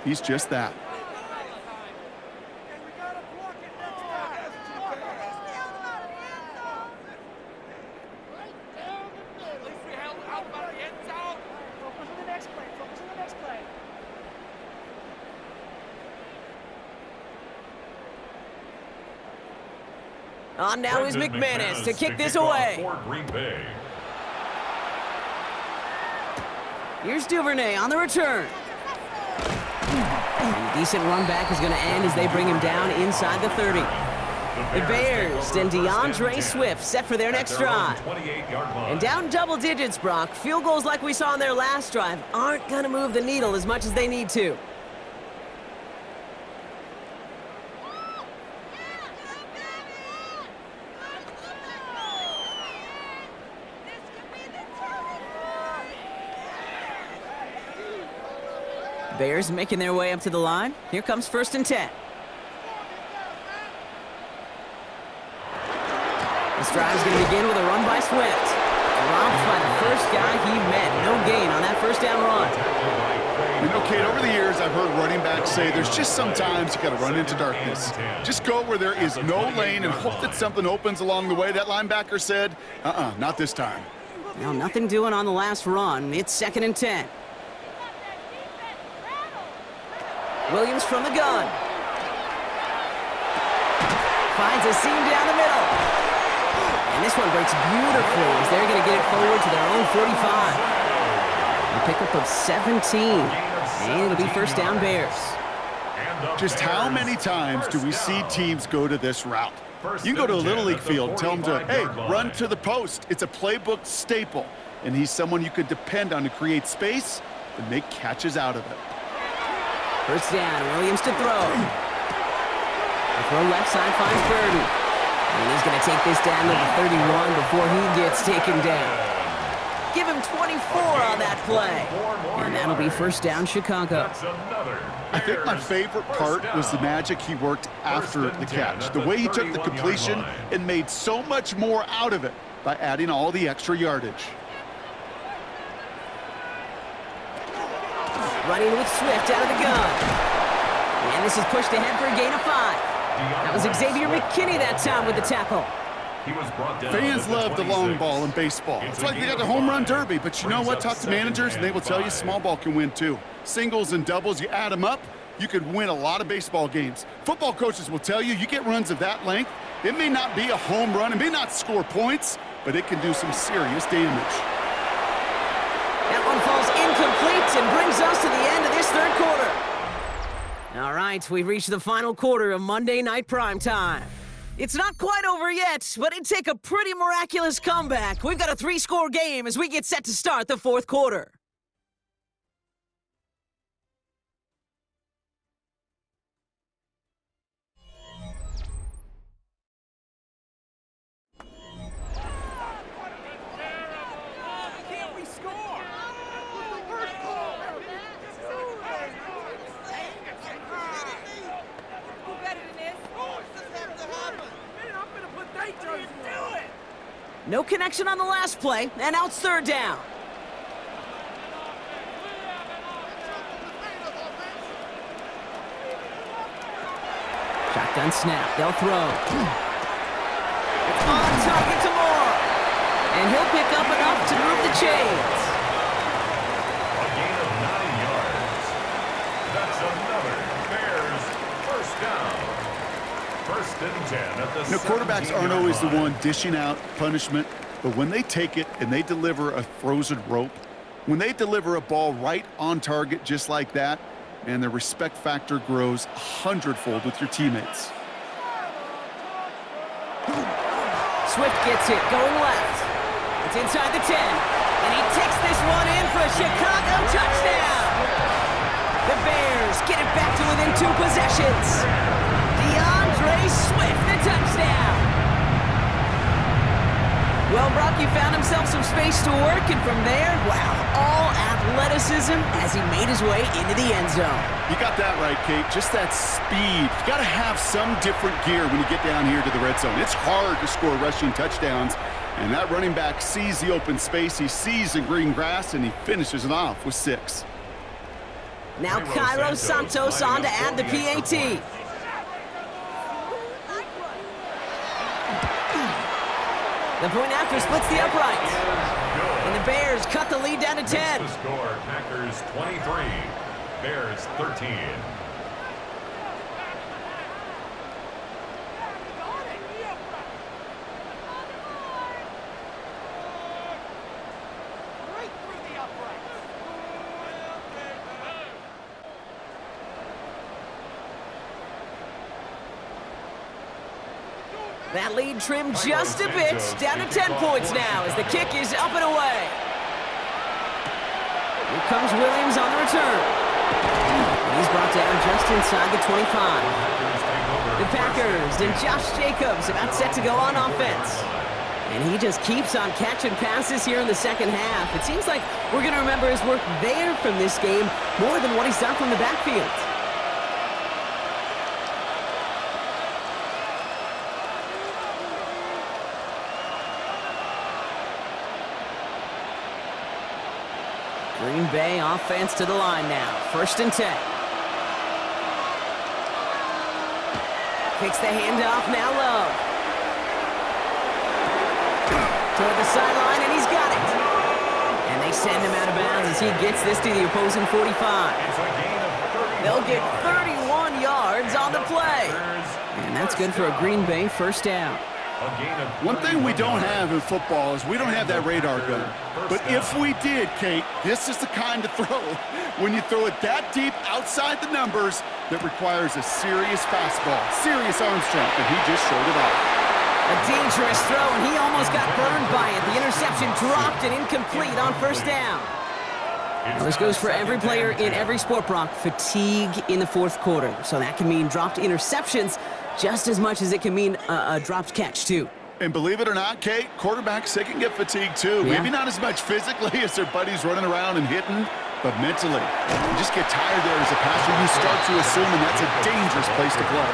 he's just that. On now is McManus to kick this away. Here's Duvernay on the return. And decent run back is going to end as they bring him down inside the 30. The Bears and DeAndre Swift set for their next drive. And down double digits, Brock. Field goals like we saw in their last drive aren't going to move the needle as much as they need to. Bears making their way up to the line. Here comes 1st and 10. This drive is going to begin with a run by Swift. Dropped by the first guy he met. No gain on that first down run. You know, Kate, over the years, I've heard running backs say there's just sometimes you got to run into darkness. Just go where there is no lane and hope that something opens along the way. That linebacker said, not this time. Well, nothing doing on the last run. It's 2nd and 10. Williams from the gun. Finds a seam down the middle. And this one breaks beautifully as they're going to get it forward to their own 45. A pickup of 17. And it'll be 1st down Bears. Just how many times do we see teams go to this route? You can go to a Little League field, tell them to, hey, run to the post. It's a playbook staple. And he's someone you could depend on to create space and make catches out of it. 1st down, Williams to throw. The throw left side finds Burden. And he's going to take this down to the 31 before he gets taken down. Give him 24 on that play. And that'll be 1st down Chicago. I think my favorite part was the magic he worked after the catch. The way he took the completion and made so much more out of it by adding all the extra yardage. Running with Swift out of the gun. And this is pushed ahead for a gain of 5. That was Xavier McKinney that time with the tackle. Fans love the long ball in baseball. It's like they got the home run derby, but you know what? Talk to managers and they will tell you small ball can win too. Singles and doubles, you add them up, you could win a lot of baseball games. Football coaches will tell you, you get runs of that length, it may not be a home run, it may not score points, but it can do some serious damage. That one falls incomplete and brings us to the end of this third quarter. All right, we've reached the final quarter of Monday Night Primetime. It's not quite over yet, but it'd take a pretty miraculous comeback. We've got a 3-score game as we get set to start the fourth quarter. No connection on the last play, and now it's third down. Shotgun snap, they'll throw. It's on target to Moore. And he'll pick up enough to move the chains. A gain of 9 yards. That's another Bears first down. First and 10 at the Quarterbacks aren't always the one dishing out punishment, but when they take it and they deliver a frozen rope, when they deliver a ball right on target just like that, and the respect factor grows 100-fold with your teammates. Swift gets it, going left. It's inside the 10, and he takes this one in for a Chicago touchdown. The Bears get it back to within 2 possessions. Swift, the touchdown. Well, Brock, he found himself some space to work, and from there, wow, all athleticism as he made his way into the end zone. You got that right, Kate. Just that speed. You got to have some different gear when you get down here to the red zone. It's hard to score rushing touchdowns, and that running back sees the open space, he sees the green grass, and he finishes it off with 6. Now Cairo Santos on to add the PAT. The point after splits the uprights. And the Bears cut the lead down to 10. The score, Packers 23, Bears 13. That lead trimmed just a bit, down to 10 points now as the kick is up and away. Here comes Williams on the return. And he's brought down just inside the 25. The Packers and Josh Jacobs about set to go on offense. And he just keeps on catching passes here in the second half. It seems like we're going to remember his work there from this game more than what he's done from the backfield. Green Bay offense to the line now. First and 10. Kicks the handoff, now low. Toward the sideline, and he's got it. And they send him out of bounds as he gets this to the opposing 45. They'll get 31 yards on the play. And that's good for a Green Bay first down. One thing we don't have in football is we don't have that radar gun. But if we did, Kate, this is the kind of throw, when you throw it that deep outside the numbers, that requires a serious fastball, serious arm strength, and he just showed it off. A dangerous throw, and he almost got burned by it. The interception dropped and incomplete on first down. Now, this goes for every player in every sport, Brock. Fatigue in the fourth quarter. So that can mean dropped interceptions just as much as it can mean a dropped catch, too. And believe it or not, Kate, quarterbacks, they can get fatigued, too. Yeah. Maybe not as much physically as their buddies running around and hitting, but mentally. You just get tired there as a passer. You start to assume, and that's a dangerous place to play.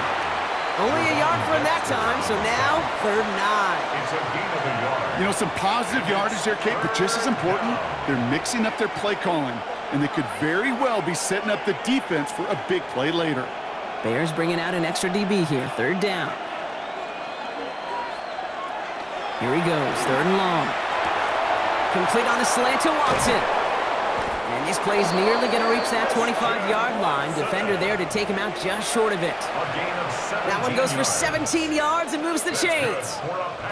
Only a yard for him that time, so now 3rd and 9. It's a gain of a yard. You know, some positive yardage there, Kate, but just as important, they're mixing up their play calling, and they could very well be setting up the defense for a big play later. Bears bringing out an extra DB here, 3rd down. Here he goes, 3rd and long. Complete on a slant to Watson. And And this play's nearly going to reach that 25-yard line. Defender there to take him out just short of it. That one goes for 17 yards and moves the chains.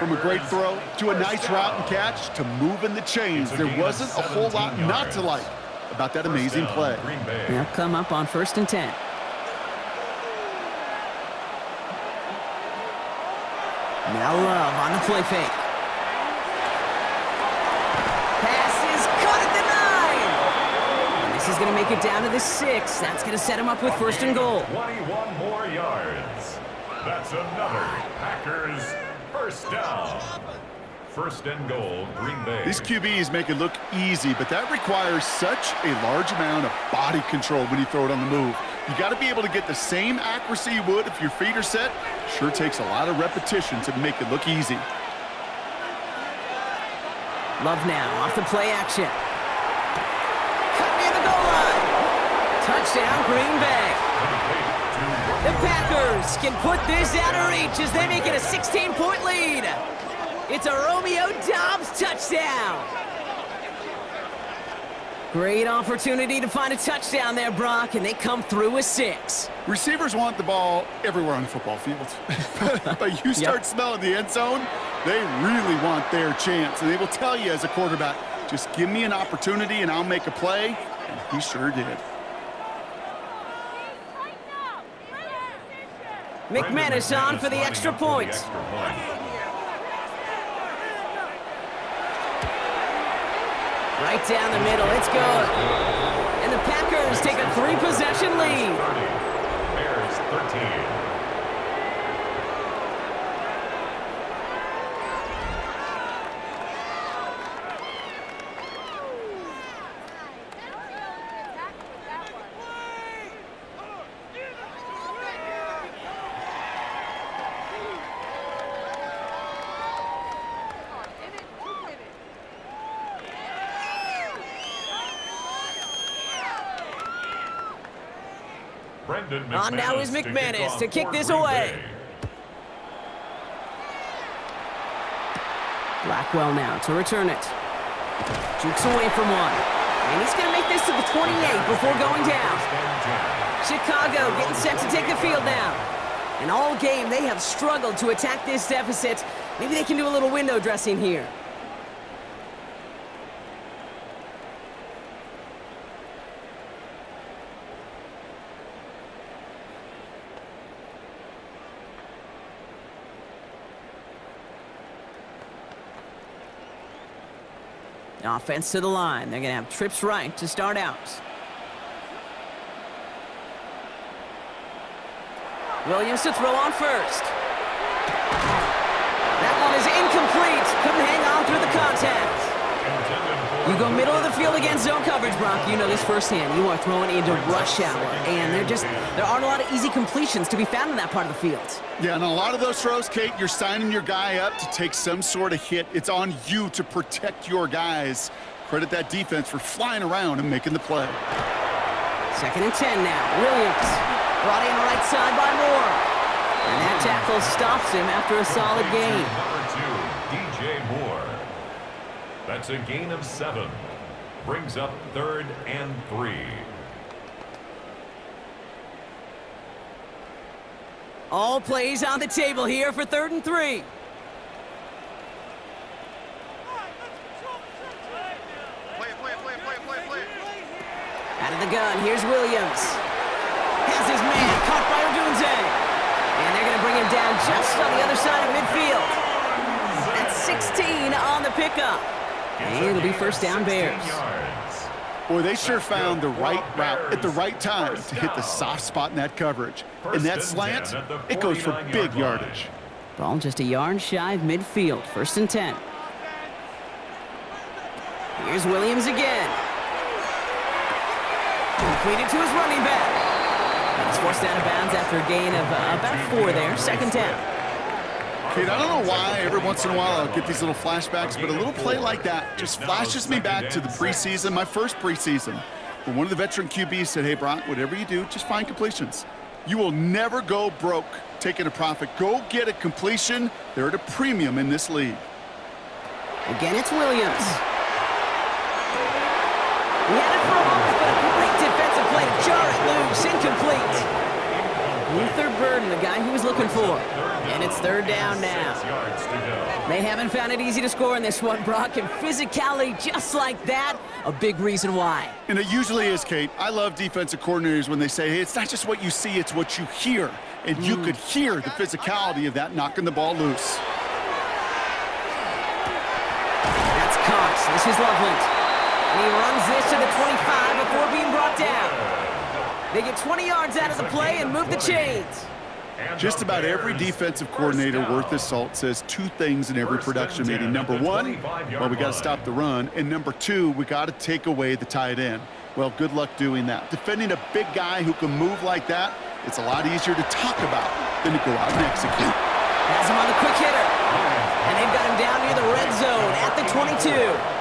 From a great throw to a nice route and catch to moving the chains, there wasn't a whole lot not to like about that amazing play. They'll come up on 1st and 10. Now Love on the play fake. Pass is caught at the 9. And this is going to make it down to the 6. That's going to set him up with 1st and goal. 21 more yards. That's another Packers 1st down. 1st and goal, Green Bay. These QBs make it look easy, but that requires such a large amount of body control when you throw it on the move. You got to be able to get the same accuracy you would if your feet are set. Sure takes a lot of repetition to make it look easy. Love now off the play action. Cut near the goal line. Touchdown, Green Bay. The Packers can put this out of reach as they make it a 16-point lead. It's a Romeo Doubs touchdown. Great opportunity to find a touchdown there, Brock, and they come through with 6. Receivers want the ball everywhere on the football field. But you start smelling the end zone, they really want their chance. And they will tell you as a quarterback, just give me an opportunity and I'll make a play. And he sure did. McManus on for the extra point. Right down the middle, it's good. And the Packers take a 3-possession lead. Bears 13. On now is McManus to kick this away. Blackwell now to return it. Jukes away from one. And he's going to make this to the 28 before going down. Chicago getting set to take the field now. And all game, they have struggled to attack this deficit. Maybe they can do a little window dressing here. Offense to the line. They're going to have trips right to start out. Williams to throw on first. That one is incomplete. Couldn't hang on through the contact. You go middle of the field against zone coverage, Brock. You know this firsthand. You are throwing into rush hour, and there aren't a lot of easy completions to be found in that part of the field. Yeah, and a lot of those throws, Kate, you're signing your guy up to take some sort of hit. It's on you to protect your guys. Credit that defense for flying around and making the play. 2nd and 10 now. Williams brought in right side by Moore. And that tackle stops him after a solid gain. Number 2, DJ Moore. That's a gain of 7. Brings up 3rd and 3. All plays on the table here for 3rd and 3. Out of the gun, here's Williams. Has his man caught by Odunze. And they're going to bring him down just on the other side of midfield. That's 16 on the pickup. And it'll be 1st down Bears. Boy, they sure found the right route at the right time to hit the soft spot in that coverage. And that slant, it goes for big yardage. Ball just a yard shy of midfield. 1st and 10. Here's Williams again. Completed to his running back. He's forced out of bounds after a gain of about 4 there. 2nd down. Kate, I don't know why every once in a while I'll get these little flashbacks, but a little play like that just flashes me back to the preseason, my first preseason, where one of the veteran QBs said, hey, Brock, whatever you do, just find completions. You will never go broke taking a profit. Go get a completion. They're at a premium in this league. Again, it's Williams. We had it for a moment jar it loose, incomplete. Luther Burden, the guy he was looking for. And it's third down now. They haven't found it easy to score in this one, Brock, and physicality just like that, a big reason why. And it usually is, Kate. I love defensive coordinators when they say, hey, it's not just what you see, it's what you hear. And you could hear the physicality of that knocking the ball loose. That's Cox. This is Loveland. And he runs this to the 25 before being brought down. They get 20 yards out of the play and move the chains. Just about every defensive coordinator worth his salt says two things in every production meeting. Number one, well, we got to stop the run. And number two, we got to take away the tight end. Well, good luck doing that. Defending a big guy who can move like that, it's a lot easier to talk about than to go out and execute. Has him on the quick hitter. And they've got him down near the red zone at the 22.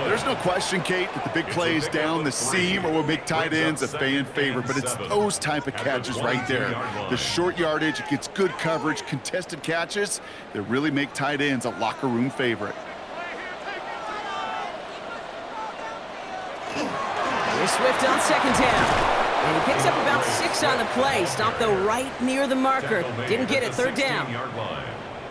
There's no question, Kate, that the big plays down the seam or will make tight ends a fan favorite, but it's those type of catches right there. The short yardage, it gets good coverage, contested catches that really make tight ends a locker room favorite. Here's Swift on second down. And he picks up about 6 on the play. Stopped, though, right near the marker. Didn't get it, third down.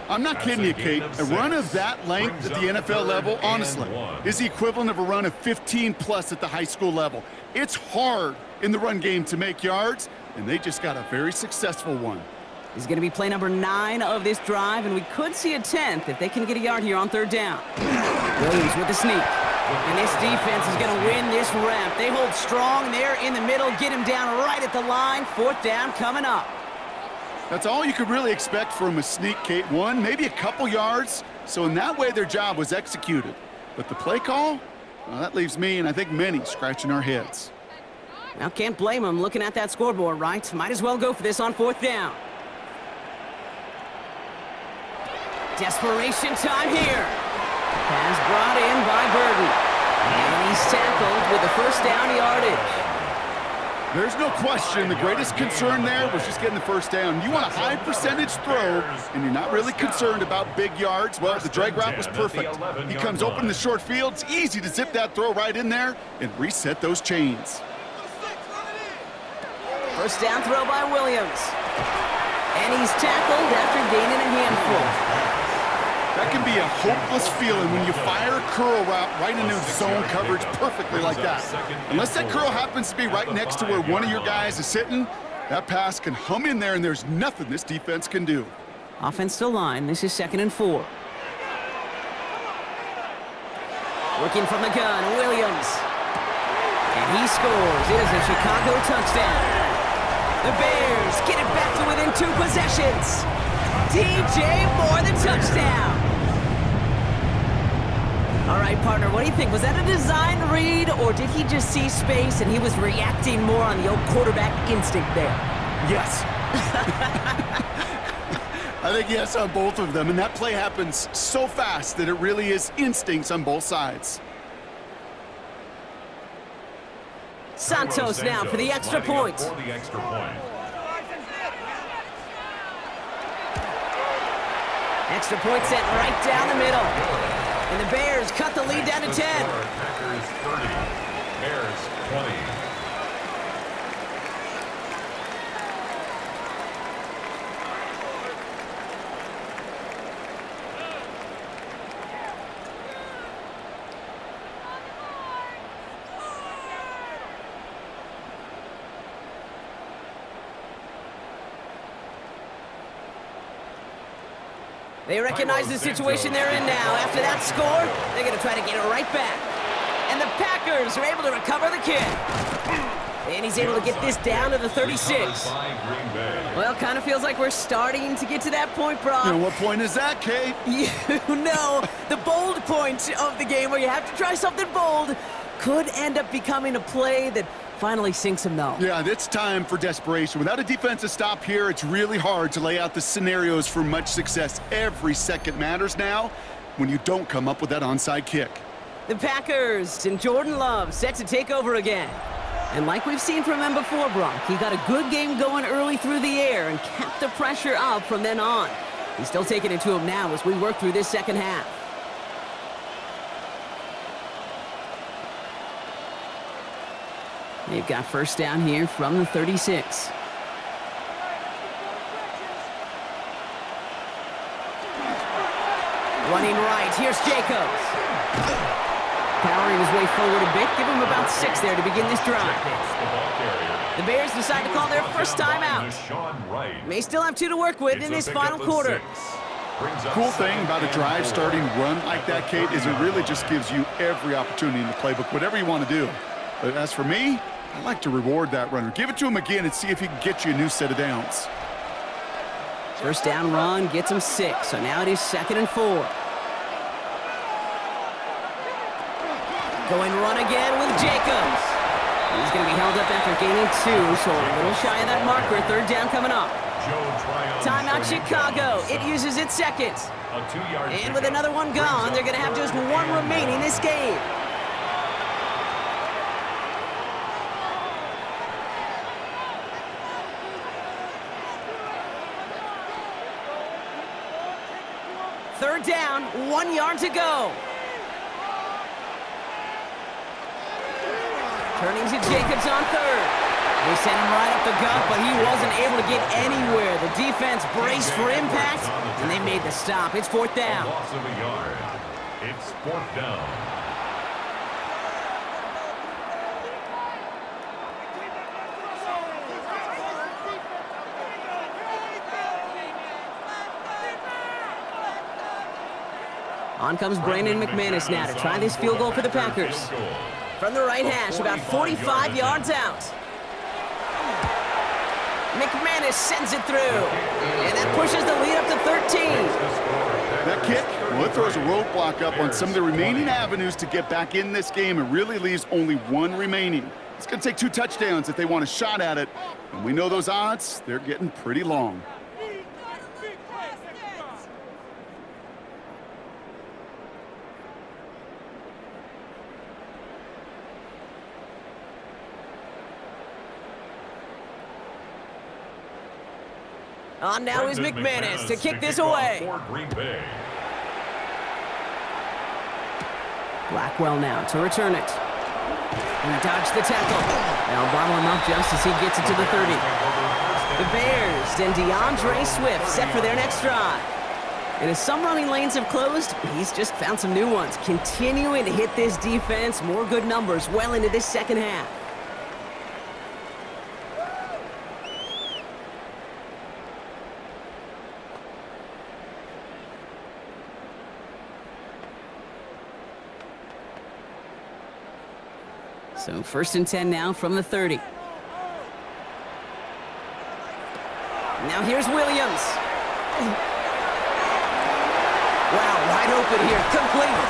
I'm not kidding you, Kate. A run of that length at the NFL level, honestly, is the equivalent of a run of 15+ at the high school level. It's hard in the run game to make yards, and they just got a very successful one. This is going to be play number 9 of this drive, and we could see a 10th if they can get a yard here on third down. Williams with the sneak. And this defense is going to win this ramp. They hold strong there in the middle, get him down right at the line. Fourth down coming up. That's all you could really expect from a sneak, Kate. One, maybe a couple yards. So in that way, their job was executed. But the play call, well, that leaves me and I think many scratching our heads. Now, can't blame them looking at that scoreboard, right? Might as well go for this on fourth down. Desperation time here. Pass brought in by Burden. And he's tackled with the first down yardage. There's no question the greatest concern there was just getting the first down. You want a high percentage throw, and you're not really concerned about big yards. Well, the drag route was perfect. He comes open in the short field. It's easy to zip that throw right in there and reset those chains. First down throw by Williams. And he's tackled after gaining a handful. That can be a hopeless feeling when you fire a curl route right into zone coverage perfectly like that. Unless that curl happens to be right next to where one of your guys is sitting, that pass can hum in there and there's nothing this defense can do. Offense to line. This is 2nd and 4. Working from the gun, Williams. And he scores. It is a Chicago touchdown. The Bears get it back to within 2 possessions. DJ Moore, the touchdown. All right, partner, what do you think? Was that a design read, or did he just see space and he was reacting more on the old quarterback instinct there? Yes. I think yes on both of them, and that play happens so fast that it really is instincts on both sides. Santos now for the extra point. Extra point set right down the middle. And the Bears cut the lead down to 10. Packers 30, Bears 20. They recognize the situation they're in now. After that score, they're going to try to get it right back. And the Packers are able to recover the kick. And he's able to get this down to the 36. Well, kind of feels like we're starting to get to that point, Brock. And what point is that, Kate? You know, the bold point of the game where you have to try something bold could end up becoming a play that finally sinks him, though. Yeah, it's time for desperation. Without a defensive stop here, it's really hard to lay out the scenarios for much success. Every second matters now when you don't come up with that onside kick. The Packers and Jordan Love set to take over again. And like we've seen from him before, Brock, he got a good game going early through the air and kept the pressure up from then on. He's still taking it to him now as we work through this second half. They've got first down here from the 36. Running right, here's Jacobs. Powering his way forward a bit, give him about 6 there to begin this drive. The Bears decide to call their first timeout. May still have 2 to work with in this final quarter. Cool thing about a drive starting run like that, Kate, is it really just gives you every opportunity in the playbook, whatever you want to do. But as for me, I like to reward that runner. Give it to him again and see if he can get you a new set of downs. First down run gets him 6, so now it is 2nd and 4. Going run again with Jacobs. He's going to be held up after gaining 2, so a little shy of that marker. 3rd down coming up. Timeout Chicago. It uses its 2nd. And with another one gone, they're going to have just 1 remaining this game. Third down, 1 yard to go. Turning to Jacobs on 3rd. They sent him right up the gut, but he wasn't able to get anywhere. The defense braced for impact, and they made the stop. It's 4th down. Loss of a yard. It's 4th down. On comes Brandon McManus now to try this field goal for the Packers. From the right hash, about 45 yards out. McManus sends it through. And that pushes the lead up to 13. That kick, well, it throws a roadblock up on some of the remaining avenues to get back in this game. It really leaves only 1 remaining. It's going to take 2 touchdowns if they want a shot at it. And we know those odds, they're getting pretty long. On now is McManus to kick this away. Blackwell now to return it. He dodged the tackle. Now bottle him up just as he gets it to the 30. The Bears and DeAndre Swift set for their next drive. And as some running lanes have closed, he's just found some new ones. Continuing to hit this defense, more good numbers well into this second half. So 1st and 10 now from the 30. Now here's Williams. Wow, wide open here, complete.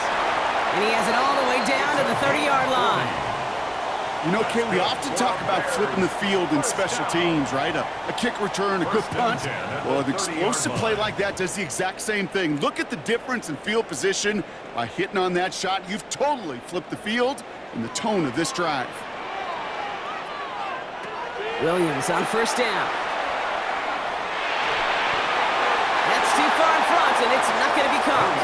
And he has it all the way down to the 30-yard line. You know, Kate, we often talk about flipping the field in special teams, right? A kick return, a good punt. Well, an explosive play like that does the exact same thing. Look at the difference in field position. By hitting on that shot, you've totally flipped the field and the tone of this drive. Williams on 1st down. That's too far in front, and it's not going to be caught.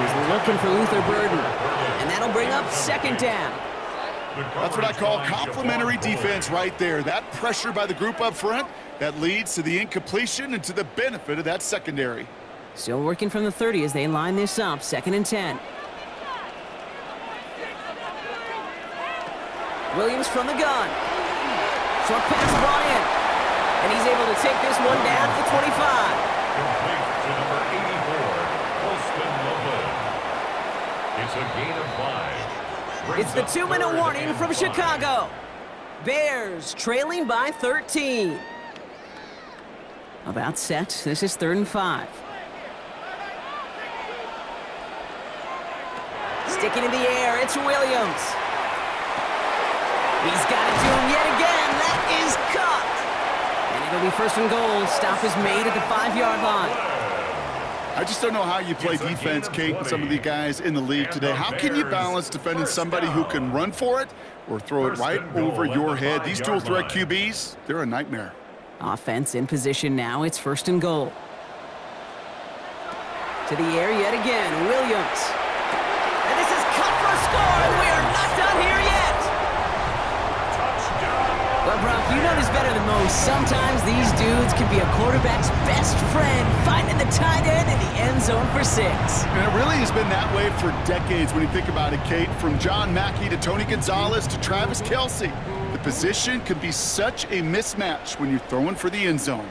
He's looking for Luther Burden, and that'll bring up 2nd down. That's what I call complimentary defense right there. That pressure by the group up front, that leads to the incompletion and to the benefit of that secondary. Still working from the 30 as they line this up, 2nd and 10. Williams from the gun. Short pass brought in. And he's able to take this one down to the 25. Complete to number 84, Colston Loveland. It's a gain of 5. It's the 2-minute warning from Chicago. Bears trailing by 13. About set. This is 3rd and 5. Sticking in the air, it's Williams. He's got it to him yet again. That is caught. And it'll be 1st and goal. Stop is made at the 5-yard line. I just don't know how you play defense, Kate, and some of the guys in the league today. How can you balance defending somebody who can run for it or throw it right over your head? These dual threat QBs, they're a nightmare. Offense in position now. It's 1st and goal. To the air yet again. Williams. And this is cut for a score, and we are not done here yet. Well, Brock, you know this better than most. Sometimes these dudes can be a quarterback's best friend, finding the tight end in the end zone for 6. And it really has been that way for decades when you think about it, Kate. From John Mackey to Tony Gonzalez to Travis Kelce. The position can be such a mismatch when you're throwing for the end zone.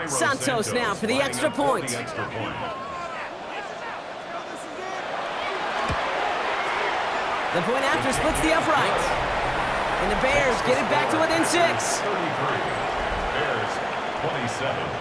Santos now for the extra point. The point after splits the uprights. And the Bears get it back to within 6. 33. Bears 27.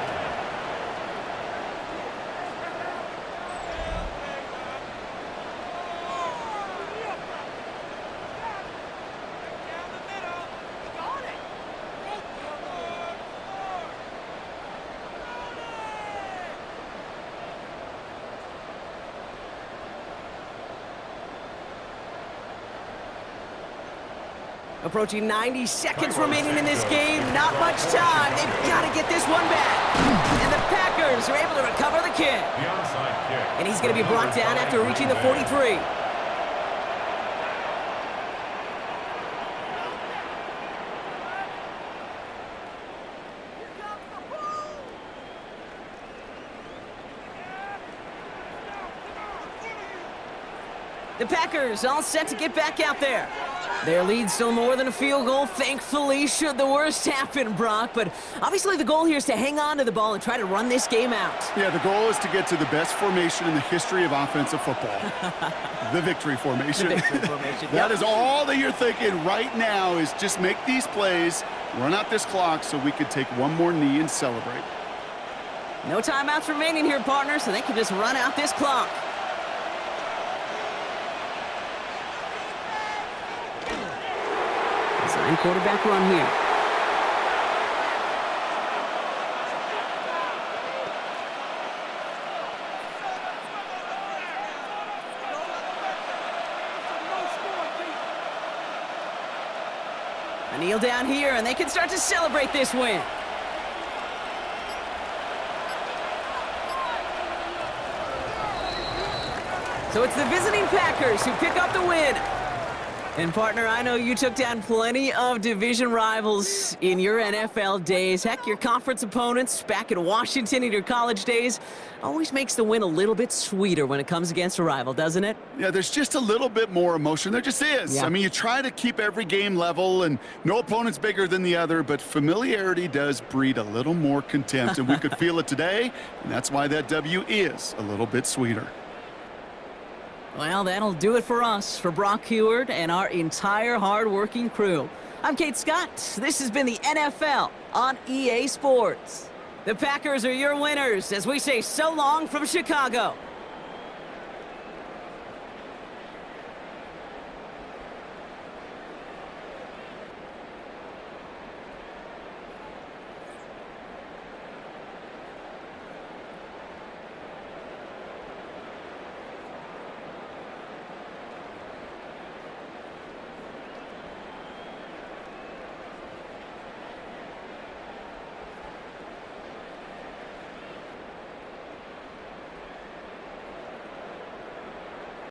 Approaching 90 seconds remaining in this game. Not much time. They've got to get this one back. And the Packers are able to recover the kick. The onside kick. And he's going to be brought down after reaching the 43. The Packers all set to get back out there. Their lead's still more than a field goal, thankfully, should the worst happen, Brock. But obviously the goal here is to hang on to the ball and try to run this game out. Yeah, the goal is to get to the best formation in the history of offensive football. The victory formation. The victory formation. That is all that you're thinking right now is just make these plays, run out this clock so we could take one more knee and celebrate. No timeouts remaining here, partner, so they can just run out this clock. Design quarterback run here. A kneel down here, and they can start to celebrate this win. So it's the visiting Packers who pick up the win. And, partner, I know you took down plenty of division rivals in your NFL days. Heck, your conference opponents back in Washington in your college days always makes the win a little bit sweeter when it comes against a rival, doesn't it? Yeah, there's just a little bit more emotion. There just is. Yeah. I mean, you try to keep every game level, and no opponent's bigger than the other, but familiarity does breed a little more contempt, and we could feel it today, and that's why that W is a little bit sweeter. Well, that'll do it for us, for Brock Heward and our entire hard-working crew. I'm Kate Scott. This has been the NFL on EA Sports. The Packers are your winners as we say so long from Chicago.